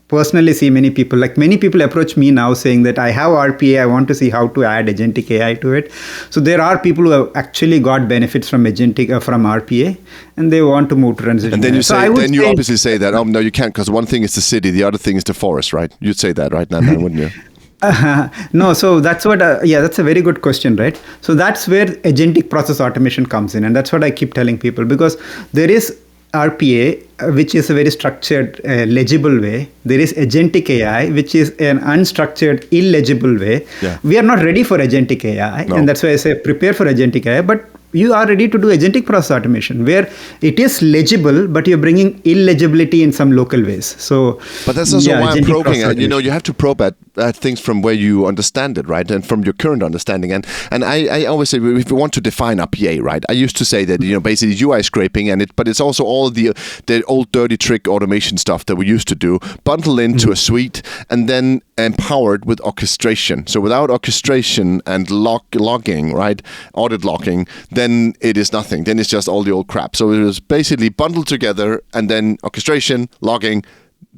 personally see many people approach me now saying that I have RPA, I want to see how to add agentic AI to it. So there are people who have actually got benefits from agentic from RPA, and they want to move to transition. And then you obviously say that, no, you can't, because one thing is the city, the other thing is the forest, right? You'd say that, right, Nandan, wouldn't you? No, so that's what, that's a very good question, right? So that's where agentic process automation comes in. And that's what I keep telling people, because there is RPA, which is a very structured, legible way. There is agentic AI, which is an unstructured, illegible way. Yeah. We are not ready for agentic AI. No. And that's why I say prepare for agentic AI. But you are ready to do agentic process automation, where it is legible, but you're bringing illegibility in some local ways. So, but that's also why I'm probing. You have to probe at things from where you understand it, right, and from your current understanding. And I always say, if we want to define RPA, right, I used to say that basically UI scraping, but it's also all the old dirty trick automation stuff that we used to do, bundle into a suite, and then empowered with orchestration. So without orchestration and logging, right, audit logging, then it is nothing. Then it's just all the old crap. So it was basically bundled together, and then orchestration, logging.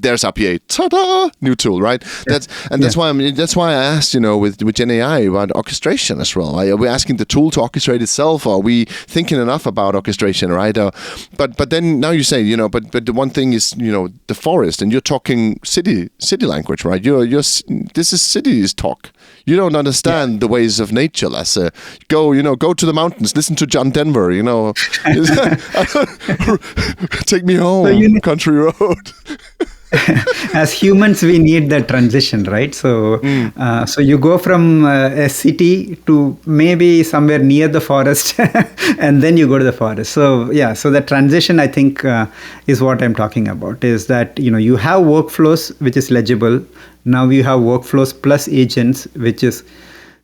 There's RPA, ta-da! New tool, right? Yeah. That's why I asked, with Gen AI about orchestration as well. Are we asking the tool to orchestrate itself? Or are we thinking enough about orchestration, right? But then now you say, but the one thing is, the forest, and you're talking city language, right? This is cities talk. You don't understand the ways of nature, Lasse. Go to the mountains, listen to John Denver, Take me home, country road. As humans, we need that transition, right? So, so you go from a city to maybe somewhere near the forest, and then you go to the forest. So, so the transition, I think, is what I'm talking about. Is that you have workflows which is legible. Now you have workflows plus agents, which is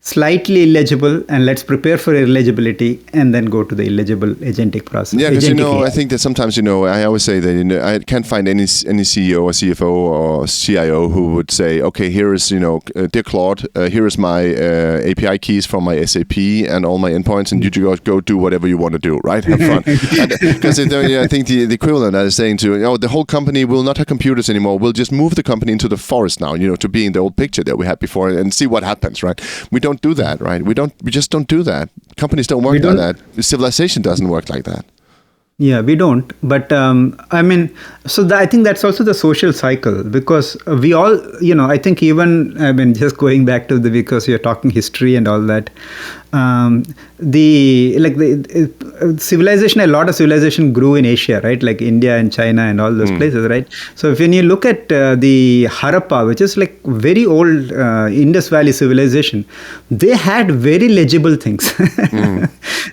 slightly illegible, and let's prepare for illegibility and then go to the illegible agentic process. Yeah, because I think that sometimes I always say that I can't find any CEO or CFO or CIO who would say, okay, here is dear Claude, here is my API keys from my SAP and all my endpoints, and you go do whatever you want to do, right? Have fun. Because I think the equivalent is saying to the whole company will not have computers anymore. We'll just move the company into the forest now, to be in the old picture that we had before, and see what happens, right? We don't do that, right? We just don't do that. Companies don't work like that. Civilization doesn't work like that. Yeah, we don't. But I think that's also the social cycle, because we all, I think even, just going back to because you're talking history and all that, civilization, a lot of civilization grew in Asia, right? Like India and China and all those places, right? So when you look at the Harappa, which is like very old Indus Valley civilization, they had very legible things.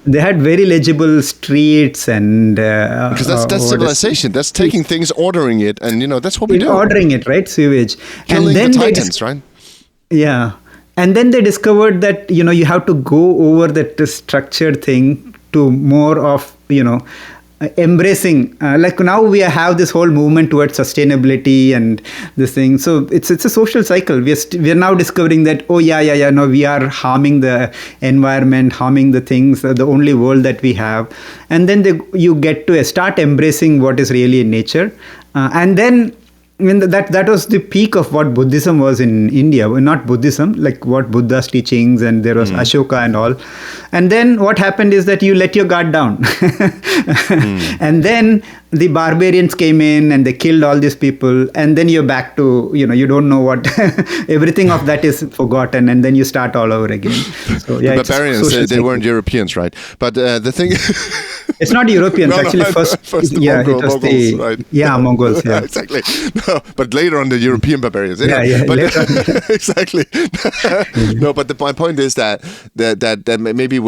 They had very legible streets and because that's civilization. That's taking things, ordering it, and that's what we do. Ordering it, right? Sewage. Killing the Titans, right? Yeah. And then they discovered that, you have to go over that structured thing to more of, embracing. Like now we have this whole movement towards sustainability and this thing. So it's a social cycle. We are now discovering that, no, we are harming the environment, harming the things, the only world that we have. And then you get to start embracing what is really in nature. And then that was the peak of what Buddhism was in India. Not Buddhism, like what Buddha's teachings, and there was Ashoka and all. And then what happened is that you let your guard down. And then the barbarians came in and they killed all these people. And then you're back to, you don't know what, everything of that is forgotten. And then you start all over again. So, the barbarians, they weren't Europeans, right? But the thing... It's not Europeans, actually. First Mongols, right? Yeah, Mongols, yeah. Exactly. No, but later on the European barbarians. But exactly. No, but my point is that maybe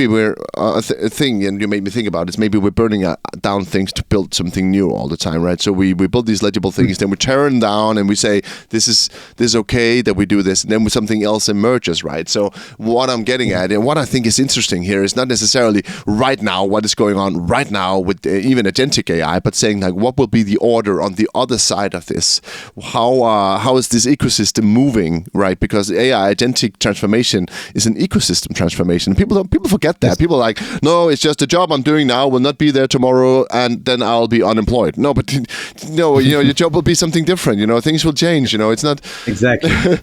we're a thing, and you made me think about it, maybe we're burning down things to build something new all the time, right? So we build these legible things, then we tear them down and we say this is okay that we do this, and then something else emerges, right? So what I'm getting at, and what I think is interesting here, is not necessarily right now what is going on right now with even agentic AI, but saying like what will be the order on the other side of this? How is this ecosystem moving, right? Because AI agentic transformation is an ecosystem transformation. People forget that. Yes. People are like, no, it's just a job I'm doing now will not be there tomorrow, and then I'll be unemployed. No, but no, your job will be something different. Things will change. It's not exactly, or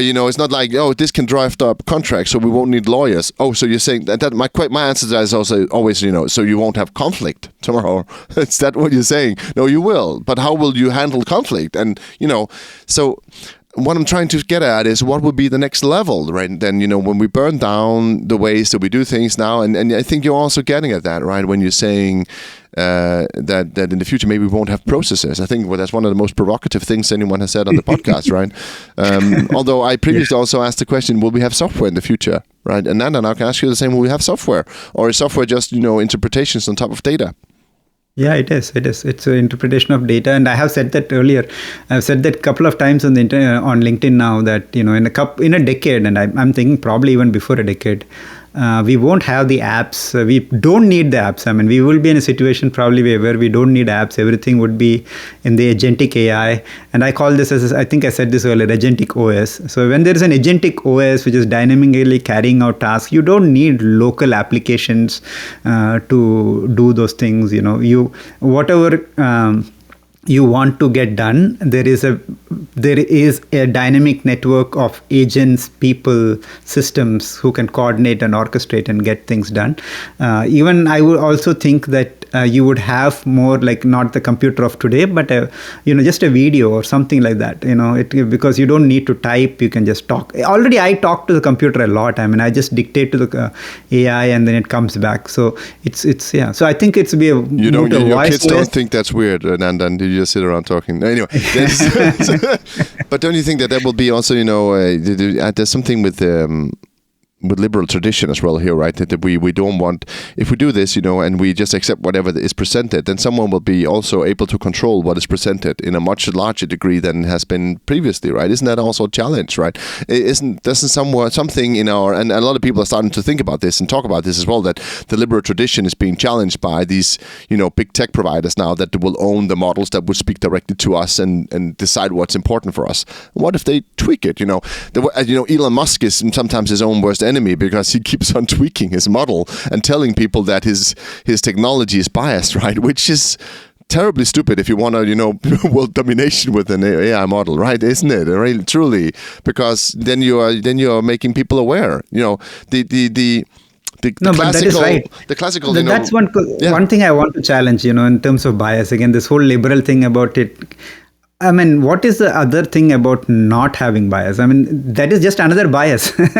it's not like, oh, this can draft up contracts, so we won't need lawyers. Oh, so you're saying that my answer to that is also always, so you won't have conflict tomorrow. Is that what you're saying? No, you will. But how will you handle conflict? And so what I'm trying to get at is what would be the next level, right? Then, when we burn down the ways that we do things now, and I think you're also getting at that, right? When you're saying that in the future maybe we won't have processes. I think that's one of the most provocative things anyone has said on the podcast, right? Although I previously also asked the question, will we have software in the future, right? And Nandan, I can ask you the same, will we have software? Or is software just, interpretations on top of data? Yeah, it is. It's an interpretation of data, and I have said that earlier. I've said that a couple of times on on LinkedIn now that in a decade, and I'm thinking probably even before a decade, we won't have the apps. We don't need the apps. I mean, we will be in a situation probably where we don't need apps. Everything would be in the agentic AI, and I call this as, I think I said this earlier, agentic OS. So when there is an agentic OS which is dynamically carrying out tasks, you don't need local applications to do those things. Whatever you want to get done, there is a dynamic network of agents, people, systems who can coordinate and orchestrate and get things done. Even I would also think that you would have more like not the computer of today, but just a video or something like that. Because you don't need to type, you can just talk. Already, I talk to the computer a lot. I mean, I just dictate to the AI and then it comes back. So it's yeah. So I think it's be a your kids don't think that's weird, Nandan. You just sit around talking. Anyway, but don't you think that will be also there's something with liberal tradition as well here, right? That we don't want, if we do this, and we just accept whatever is presented, then someone will be also able to control what is presented in a much larger degree than has been previously, right? Isn't that also a challenge, right? Doesn't something in our, and a lot of people are starting to think about this and talk about this as well, that the liberal tradition is being challenged by these, big tech providers now that will own the models that would speak directly to us and decide what's important for us. What if they tweak it? Elon Musk is sometimes his own worst enemy because he keeps on tweaking his model and telling people that his technology is biased, right? Which is terribly stupid if you want to, world domination with an AI model, right? Isn't it? Really, truly, because then you are making people aware. But that is right. The classical, that's one thing I want to challenge, in terms of bias. Again, this whole liberal thing about it. I mean, what is the other thing about not having bias? I mean, that is just another bias. But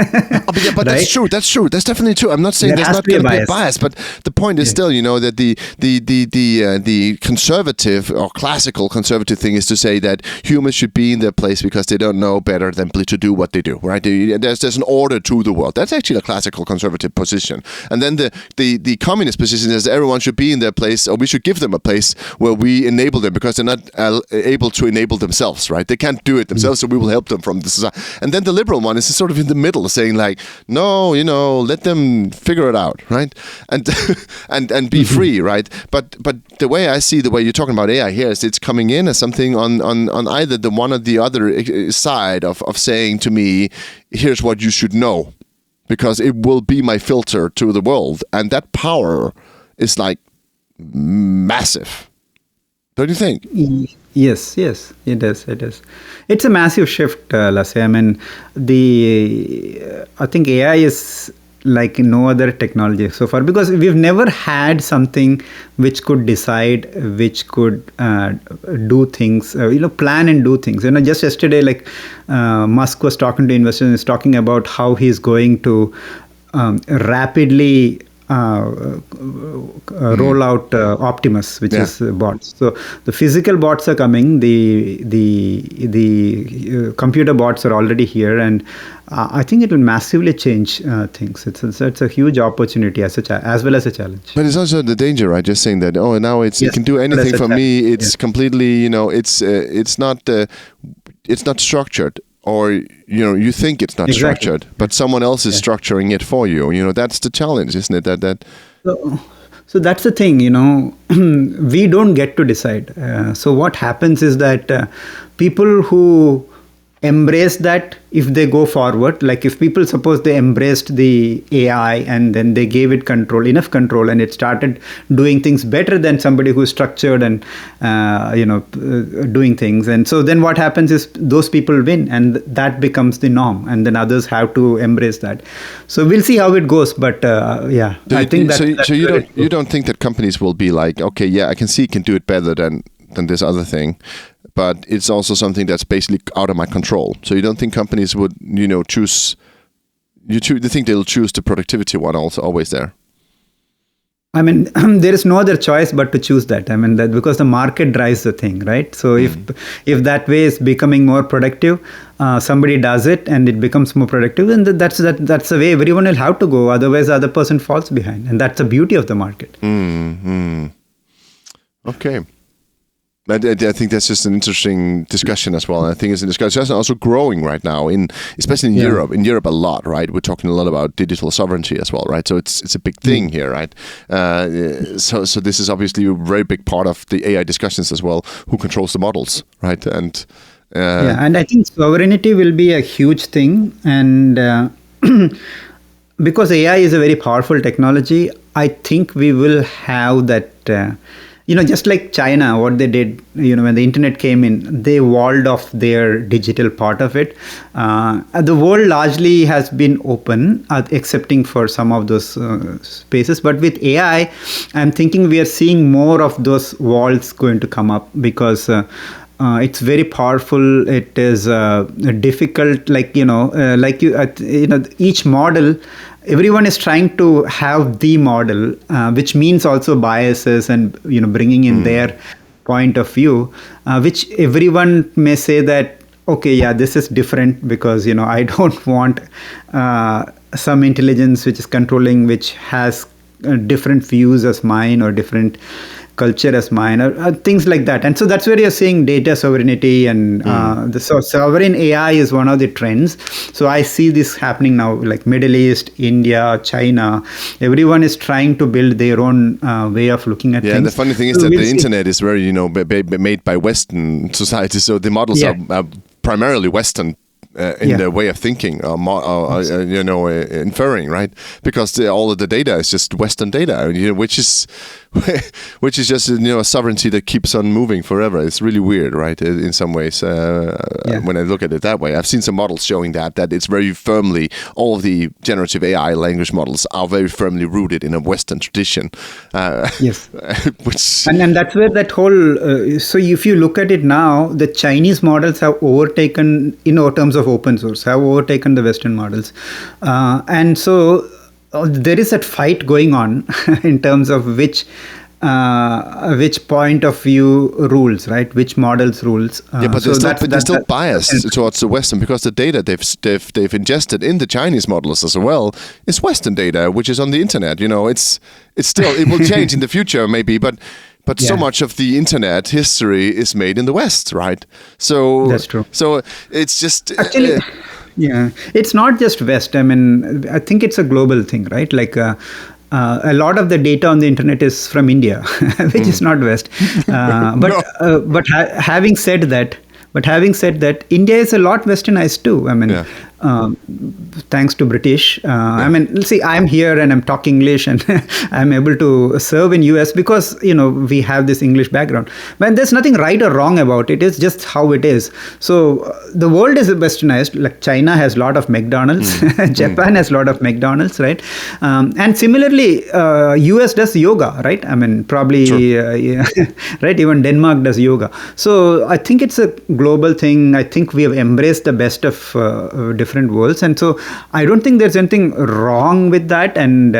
right? That's true. That's definitely true. I'm not saying there's not going to be a bias, but the point is still, that the conservative or classical conservative thing is to say that humans should be in their place because they don't know better than to do what they do, right? There's an order to the world. That's actually a classical conservative position. And then the communist position is that everyone should be in their place, or we should give them a place where we enable them because they're not able to enable themselves, right? They can't do it themselves, so we will help them from the society. And then the liberal one is sort of in the middle, saying like, no, let them figure it out, right? And and be free, right? But the way I see the way you're talking about AI here is it's coming in as something on either the one or the other side of saying to me, here's what you should know, because it will be my filter to the world, and that power is like massive. Don't you think? Yes, it is. It's a massive shift, Lasse. I mean, I think AI is like no other technology so far, because we've never had something which could decide, which could do things, plan and do things. Just yesterday, like Musk was talking to investors and is talking about how he's going to rapidly roll out Optimus, which is bots. So the physical bots are coming. The computer bots are already here, and I think it will massively change things. It's a huge opportunity as well as a challenge. But it's also the danger, right? Just saying that now it can do anything for me. It's completely it's not structured. Or you think it's not structured, but someone else is structuring it for you. That's the challenge, isn't it? That. So that's the thing. We don't get to decide. So what happens is that people who embrace that, if they go forward, like if people suppose they embraced the AI and then they gave it enough control, and it started doing things better than somebody who's structured and doing things, and so then what happens is those people win, and that becomes the norm, and then others have to embrace that. So we'll see how it goes, but I think that. So you don't think that companies will be like, okay, yeah, I can see it can do it better than than this other thing, but it's also something that's basically out of my control. So you don't think companies would, choose? You think they'll choose the productivity one also always there? I mean, there is no other choice but to choose that. I mean, that because the market drives the thing, right? So if that way is becoming more productive, somebody does it and it becomes more productive, then that's the way everyone will have to go. Otherwise, the other person falls behind, and that's the beauty of the market. Okay. I think that's just an interesting discussion as well. And I think it's a discussion that's also growing right now, especially in Europe. In Europe, a lot, right? We're talking a lot about digital sovereignty as well, right? So it's a big thing here, right? So this is obviously a very big part of the AI discussions as well. Who controls the models, right? And and I think sovereignty will be a huge thing, and because AI is a very powerful technology, I think we will have that. Just like China, what they did, when the internet came in, they walled off their digital part of it. The world largely has been open, excepting for some of those spaces. But with AI, I'm thinking we are seeing more of those walls going to come up because it's very powerful. It is difficult, each model. Everyone is trying to have the model, which means also biases and bringing in their point of view, which everyone may say that this is different because I don't want some intelligence which is controlling, which has different views as mine or different culture as mine or things like that. And so that's where you're seeing data sovereignty and so sovereign AI is one of the trends. So I see this happening now, like Middle East, India, China. Everyone is trying to build their own way of looking at things. And the funny thing is that the internet is very, made by Western society. So the models are primarily Western. In the way of thinking, inferring, right? Because all of the data is just Western data, which is just a sovereignty that keeps on moving forever. It's really weird, right? In some ways, when I look at it that way, I've seen some models showing that it's very firmly, all of the generative AI language models are very firmly rooted in a Western tradition. Yes, which and that's where that whole. So if you look at it now, the Chinese models have overtaken in terms of open source, have overtaken the Western models, and so there is that fight going on in terms of which point of view rules, right? Which models rules? But they're still biased towards the Western because the data they've ingested in the Chinese models as well is Western data, which is on the internet. It's still, it will change in the future maybe, but so much of the internet history is made in the West, right? So that's true. So it's just actually, it's not just West. I mean, I think it's a global thing, right? Like a lot of the data on the internet is from India, which is not West. But having said that, India is a lot westernized too. I mean, thanks to British. I mean, see, I'm here and I'm talking English and I'm able to serve in US because, we have this English background. But there's nothing right or wrong about it. It's just how it is. So the world is westernized. Like China has a lot of McDonald's. Japan has a lot of McDonald's, right? And similarly, US does yoga, right? I mean, probably, right? Even Denmark does yoga. So I think it's a global thing. I think we have embraced the best of different worlds, and so I don't think there's anything wrong with that. And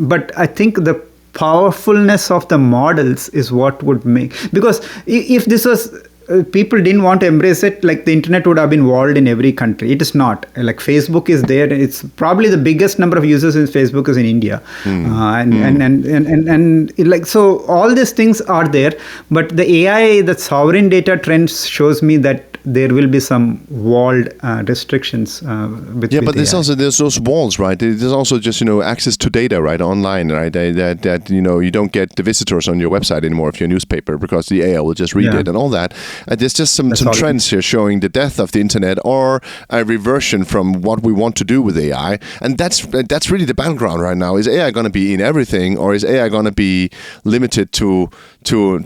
but I think the powerfulness of the models is what would make, because if this was people didn't want to embrace it, like the internet would have been walled in every country. It is not. Like Facebook is there. It's probably the biggest number of users in Facebook is in India. And like, so all these things are there, but the AI, the sovereign data trends shows me that there will be some walled restrictions. But there's also those walls, right? There's also just access to data, right, online, right? That you don't get the visitors on your website anymore if you're a newspaper because the AI will just read it and all that. There's just some trends here showing the death of the internet or a reversion from what we want to do with AI, and that's really the battleground right now. Is AI going to be in everything, or is AI going to be limited to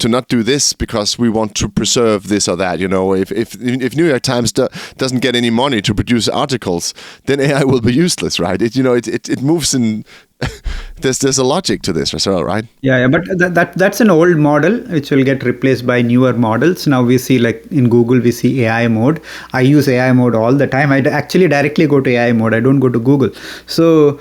not do this because we want to preserve this or that? If New York Times doesn't get any money to produce articles, then AI will be useless, right? It moves in there's a logic to this as well, right? Yeah, but that's an old model which will get replaced by newer models. Now we see, like in Google, we see AI mode. I use AI mode all the time. I actually directly go to AI mode. I don't go to Google. So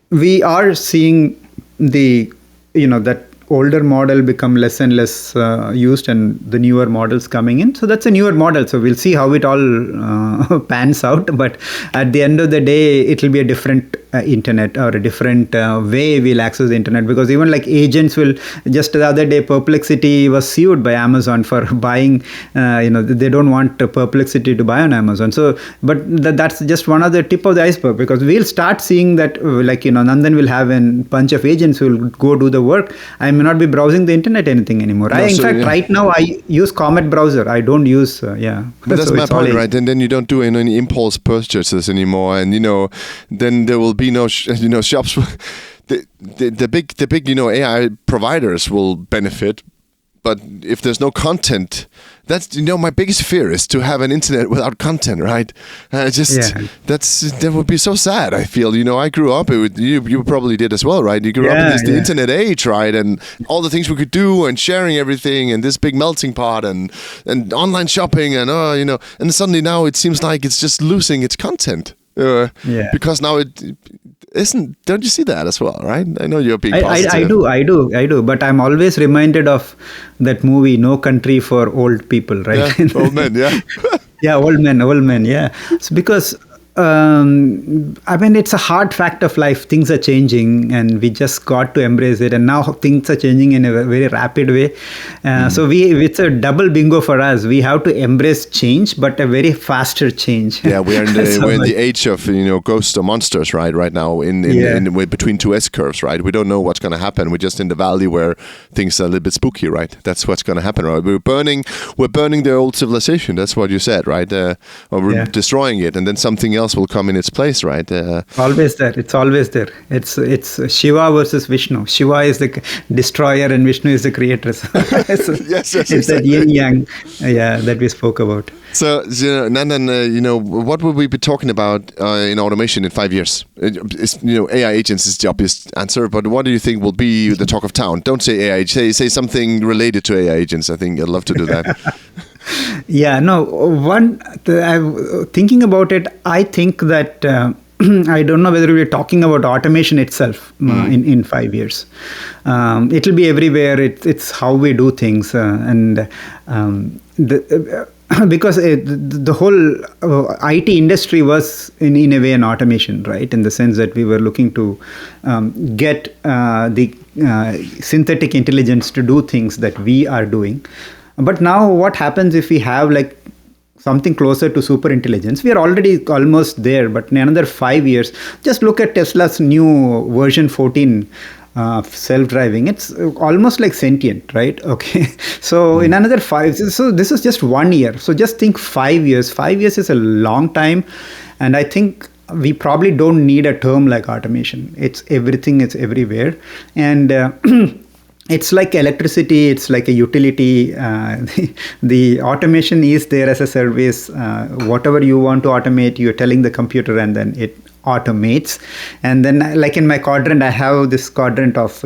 we are seeing that older model become less and less used, and the newer models coming in. So that's a newer model. So we'll see how it all pans out. But at the end of the day, it will be a different internet, or a different way we'll access the internet. Because even like agents will, just the other day, Perplexity was sued by Amazon for buying, they don't want Perplexity to buy on Amazon. So, but that's just one of the tip of the iceberg, because we'll start seeing that, Nandan will have a bunch of agents who will go do the work. I may not be browsing the internet anything anymore. Right now I use Comet browser. I don't use But that's so my point, right? And then you don't do any impulse purchases anymore, and then there will be no shops. The big AI providers will benefit. But if there's no content, that's my biggest fear is to have an internet without content, right? That would be so sad. I feel I grew up with you probably did as well, right? You grew up in the internet age, right? And all the things we could do, and sharing everything, and this big melting pot, and online shopping, and and suddenly now it seems like it's just losing its content. Because now it isn't. Don't you see that as well, right? I know you're being positive. I do. But I'm always reminded of that movie, No Country for Old People, right? Yeah, old men, yeah. Yeah, old men, yeah. It's because it's a hard fact of life. Things are changing, and we just got to embrace it. And now things are changing in a very rapid way. So it's a double bingo for us. We have to embrace change, but a very faster change. Yeah, we're in the age of ghosts or monsters, right? Right now, in between two S curves, right? We don't know what's going to happen. We're just in the valley where things are a little bit spooky, right? That's what's going to happen, right? We're burning the old civilization. That's what you said, right? Or we're destroying it, and then something else will come in its place, right? Always there. It's always there. It's Shiva versus Vishnu. Shiva is the destroyer and Vishnu is the creator. Yes, it's that yin yang, that we spoke about. So, Nandan, what will we be talking about in automation in 5 years? AI agents is the obvious answer, but what do you think will be the talk of town? Don't say AI. Say something related to AI agents. I think I'd love to do that. Thinking about it, I think that I don't know whether we're talking about automation itself in 5 years. It'll be everywhere. It's how we do things, because the whole IT industry was in a way an automation, right? In the sense that we were looking to get the synthetic intelligence to do things that we are doing. But now what happens if we have like something closer to super intelligence? We are already almost there, but in another 5 years, just look at Tesla's new version 14 self-driving. It's almost like sentient, right? Okay. So in another 5, so this is just 1 year. So just think 5 years. 5 years is a long time. And I think we probably don't need a term like automation. It's everything, it's everywhere. And it's like electricity, it's like a utility. The automation is there as a service. Whatever you want to automate, you're telling the computer, and then it automates. And then, like in my quadrant, I have this quadrant of,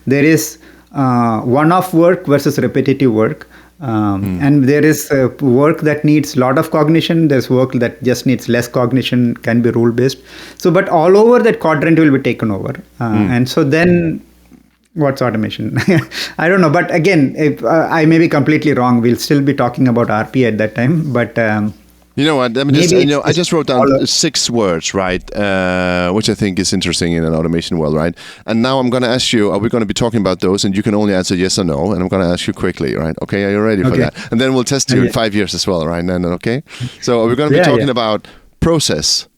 there is one-off work versus repetitive work. And there is work that needs a lot of cognition. There's work that just needs less cognition, can be rule-based. So, but all over that quadrant will be taken over. And so then, what's automation? I don't know. But again, if, I may be completely wrong. We'll still be talking about RPA at that time. But you know what? I just wrote down 6 words, right? Which I think is interesting in an automation world, right? And now I'm going to ask you: are we going to be talking about those? And you can only answer yes or no. And I'm going to ask you quickly, right? Okay, are you ready for that? And then we'll test you in 5 years as well, right? And okay. So are we going to be talking about process?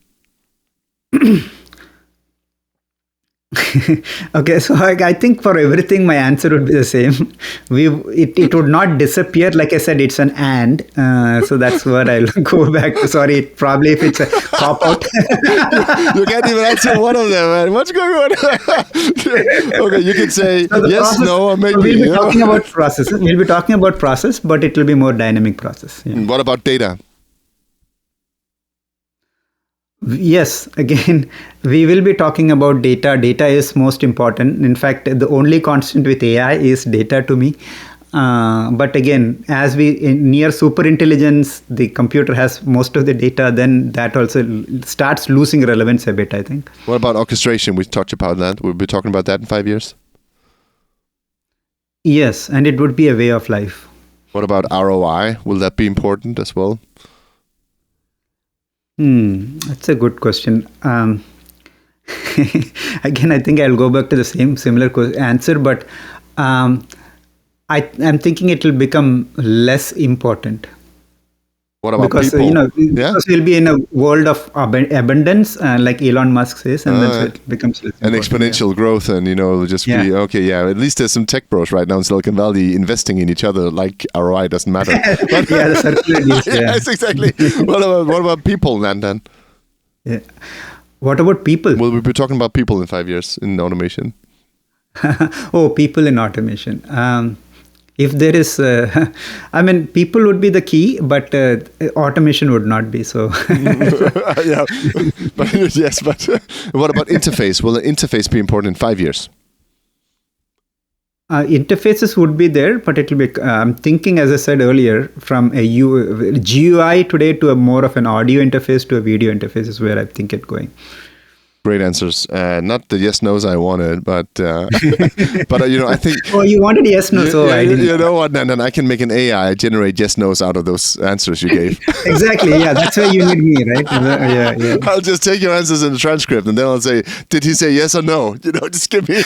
Okay, so I think for everything my answer would be the same. It would not disappear. Like I said, it's an and. So that's what I'll go back to. Sorry, probably if it's a cop out. You can't even answer one of them, man. What's going on? Okay, you can say yes, process, no, or maybe. We'll be talking about process. We'll be talking about process, but it will be more dynamic process. Yeah. What about data? Yes, again, we will be talking about data. Data is most important. In fact, the only constant with AI is data to me. But again, as we near super intelligence, the computer has most of the data, then that also starts losing relevance a bit, I think. What about orchestration? We talked about that. We'll be talking about that in 5 years. Yes, and it would be a way of life. What about ROI? Will that be important as well? That's a good question. Again, I think I'll go back to the similar answer, but I'm thinking it will become less important. What about because people? Because we'll be in a world of abundance, like Elon Musk says, and then so it becomes less an exponential growth, and just be okay. Yeah, at least there's some tech bros right now in Silicon Valley investing in each other. Like ROI doesn't matter. But, the circular use, yes, exactly. What about people, Nandan? Yeah. What about people? Will we be talking about people in 5 years in automation? Oh, people in automation. If there is, people would be the key, but automation would not be so. Yeah, but yes, but what about interface? Will the interface be important in 5 years? Interfaces would be there, but it will be, I'm thinking, as I said earlier, from a GUI today to a more of an audio interface to a video interface is where I think it's going. Great answers. Not the yes nos I wanted, but I think. Oh, you wanted yes no, so I didn't. You know what, Nandan? I can make an AI generate yes nos out of those answers you gave. Exactly. Yeah, that's why you need me, right? Yeah. I'll just take your answers in the transcript, and then I'll say, "Did he say yes or no?" Just give me.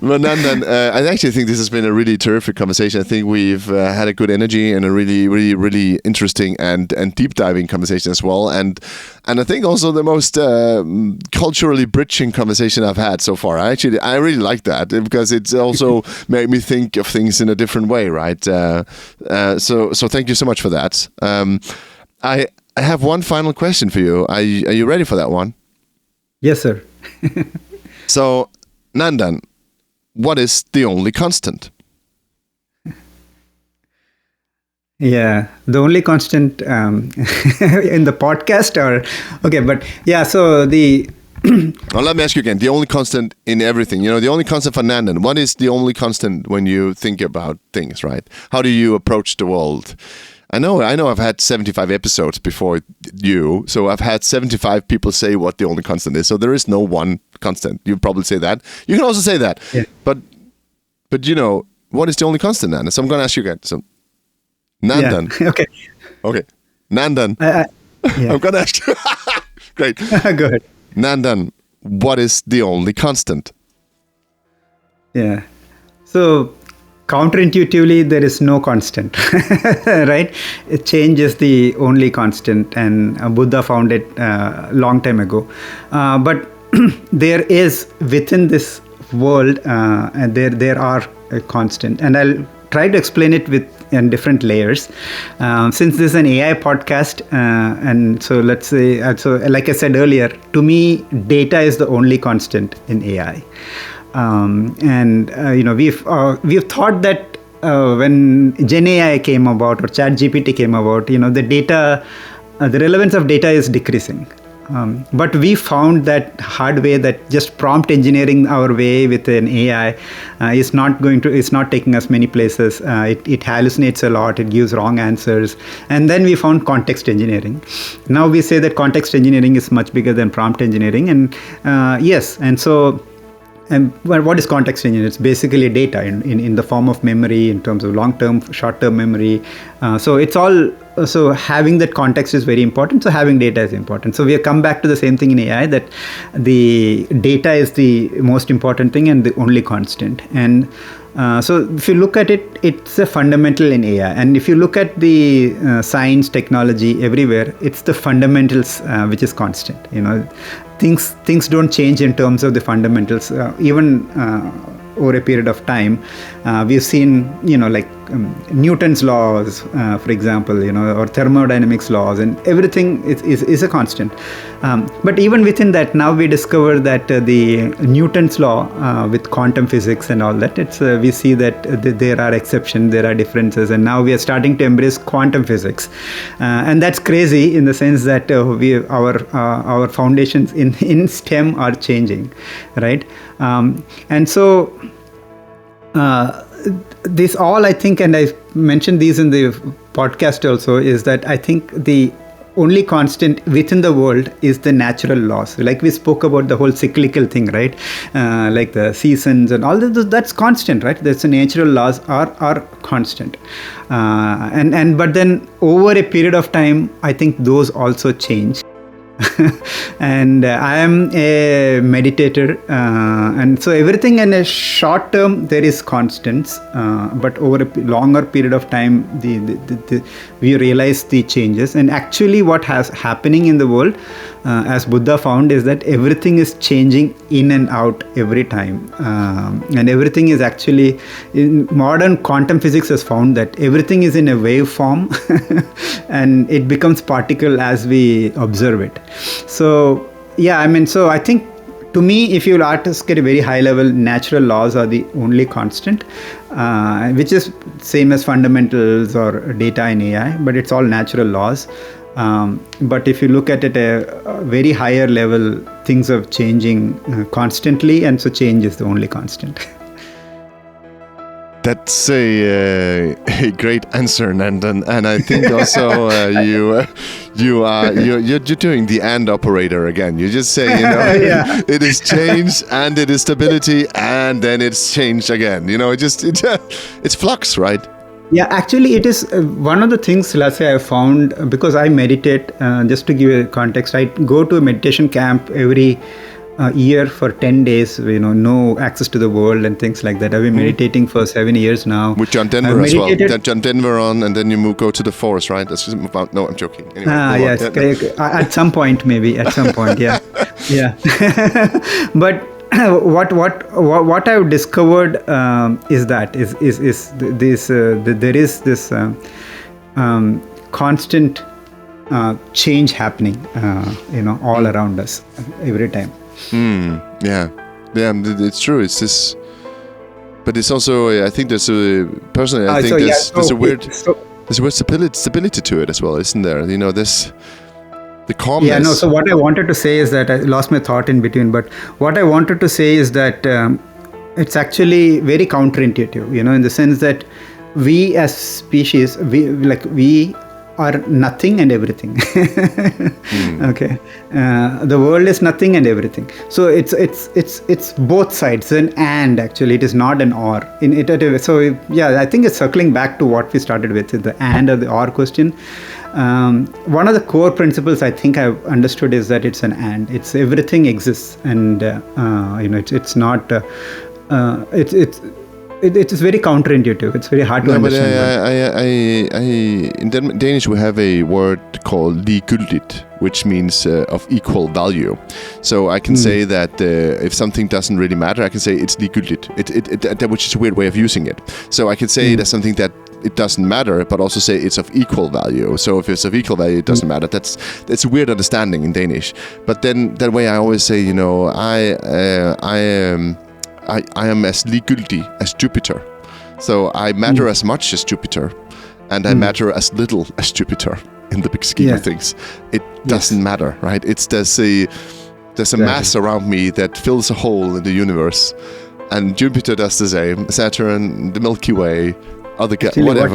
But Nandan, I actually think this has been a really terrific conversation. I think we've had a good energy and a really, really, really interesting and deep diving conversation as well, and I think also the most culturally bridging conversation I've had so far. I really like that because it's also made me think of things in a different way, right? So thank you so much for that. I have one final question for you. Are you ready for that one? Yes, sir. So, Nandan, what is the only constant? Yeah, the only constant in the podcast, okay, but yeah, so Well, let me ask you again. The only constant in everything, the only constant for Nandan. What is the only constant when you think about things, right? How do you approach the world? I know I've had 75 episodes before you, so I've had 75 people say what the only constant is. So there is no one constant. You probably say that. You can also say that. Yeah. But what is the only constant, Nandan? So I'm going to ask you again. So Nandan. Yeah. Okay. Nandan. Yeah. I'm going to ask you. Great. Go ahead. Nandan, what is the only constant? Yeah. So counterintuitively, there is no constant, right? Change is the only constant, and Buddha found it a long time ago. But there is within this world, and there are a constant, and I'll try to explain it in different layers. Since this is an AI podcast, and so let's say, like I said earlier, to me, data is the only constant in AI. We've thought that when Gen AI came about or ChatGPT came about, the data, the relevance of data is decreasing. But we found that hard way that just prompt engineering our way with an AI is not taking us many places. It hallucinates a lot. It gives wrong answers. And then we found context engineering. Now we say that context engineering is much bigger than prompt engineering. And yes, and so. And what is context engineering? It's basically data in the form of memory, in terms of long-term, short-term memory. So it's all. So having that context is very important. So having data is important. So we have come back to the same thing in AI, that the data is the most important thing and the only constant. And so if you look at it, it's a fundamental in AI. And if you look at the science, technology, everywhere, it's the fundamentals which is constant. Things don't change in terms of the fundamentals, even over a period of time. We've seen, like Newton's laws, for example, or thermodynamics laws, and everything is a constant. But even within that, now we discover that the Newton's law with quantum physics and all that, we see that there are exceptions, there are differences, and now we are starting to embrace quantum physics, and that's crazy in the sense that our foundations in STEM are changing, right? And so this all, I think, and I mentioned these in the podcast also, is that I think the only constant within the world is the natural laws. Like we spoke about the whole cyclical thing, right? Like the seasons and all that, that's constant, right? That's the natural laws are constant. But then over a period of time, I think those also change. And I am a meditator, and so everything in a short term there is constants, but over a longer period of time we realize the changes. And actually what has happening in the world, as Buddha found, is that everything is changing in and out every time, and everything is actually, in modern quantum physics has found that everything is in a wave form and it becomes particle as we observe it. So yeah, so I think, to me, if you ask at a very high level, natural laws are the only constant, which is same as fundamentals or data in AI, but it's all natural laws. But if you look at it at a very higher level, things are changing constantly, and so change is the only constant. That's a great answer, Nandan, and I think also you're doing the and operator again. You just say, Yeah. It is change and it is stability and then it's change again. It's flux, right? Yeah, actually, it is one of the things, Lasse, I found, because I meditate. Just to give you a context, I go to a meditation camp every year for 10 days, no access to the world and things like that. I've been meditating for 7 years now. With John Denver as well. John Denver on, and then you go to the forest, right? That's just about, no, I'm joking. Anyway, yes. At some point, maybe. At some point, yeah. Yeah. But what I've discovered is that there is this constant change happening, all around us every time. Yeah, it's true. It's this, but it's also, I think there's a personally, I think there's a weird stability to it as well, isn't there? There's the calmness. Yeah, no. So what I wanted to say is that I lost my thought in between. But what I wanted to say is that it's actually very counterintuitive, in the sense that we as species, we are nothing and everything. Okay, the world is nothing and everything. So it's both sides. And actually, it is not an or. So yeah, I think it's circling back to what we started with, the and or the or question. One of the core principles I think I've understood is that it's an and. It's everything exists, and it's not. It is very counterintuitive. It's very hard to understand. In Danish we have a word called legibility, which means of equal value. So I can say that if something doesn't really matter, I can say it's legibility. Which is a weird way of using it. So I can say there's something that it doesn't matter, but also say it's of equal value. So if it's of equal value, it doesn't matter. That's a weird understanding in Danish. But then that way I always say, I am as legibility as Jupiter. So I matter as much as Jupiter, and I matter as little as Jupiter in the big scheme of things. It doesn't matter, right? There's a mass around me that fills a hole in the universe, and Jupiter does the same. Saturn, the Milky Way, whatever.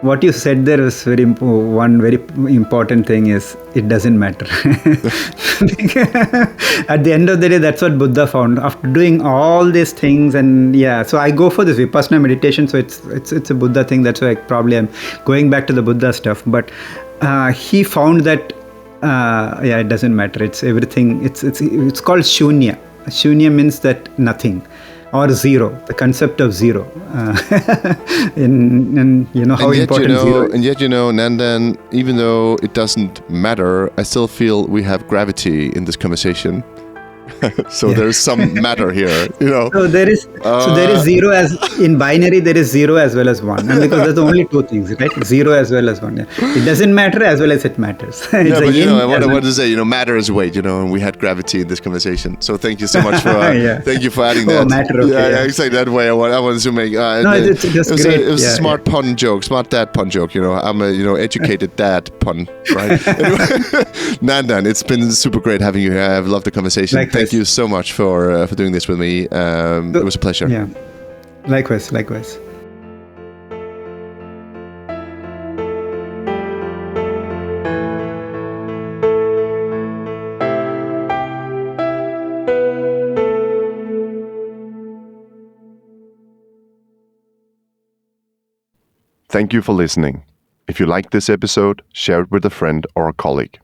What you said there was one very important thing is it doesn't matter. At the end of the day, that's what Buddha found after doing all these things. And so I go for this Vipassana meditation. So it's a Buddha thing. That's why probably I'm going back to the Buddha stuff. But he found that it doesn't matter. It's everything. It's called shunya. Shunya means that nothing. Or zero, the concept of zero, and how important zero is. And yet, Nandan, even though it doesn't matter, I still feel we have gravity in this conversation. So there's some matter here, So there is zero as in binary. There is zero as well as one, and because there's only two things, right? Zero as well as one. Yeah. It doesn't matter as well as it matters. Yeah, but I wanted to say, matter is weight, and we had gravity in this conversation. So thank you so much for thank you for adding that. Oh, matter. Okay, yeah, exactly that way. I wanted to make. It was a smart pun joke, smart dad pun joke. I'm a educated dad pun, right? Anyway, Nandan, it's been super great having you here. I've loved the conversation. Likewise. Thank you so much for doing this with me. It was a pleasure. Yeah, likewise. Thank you for listening. If you liked this episode, share it with a friend or a colleague.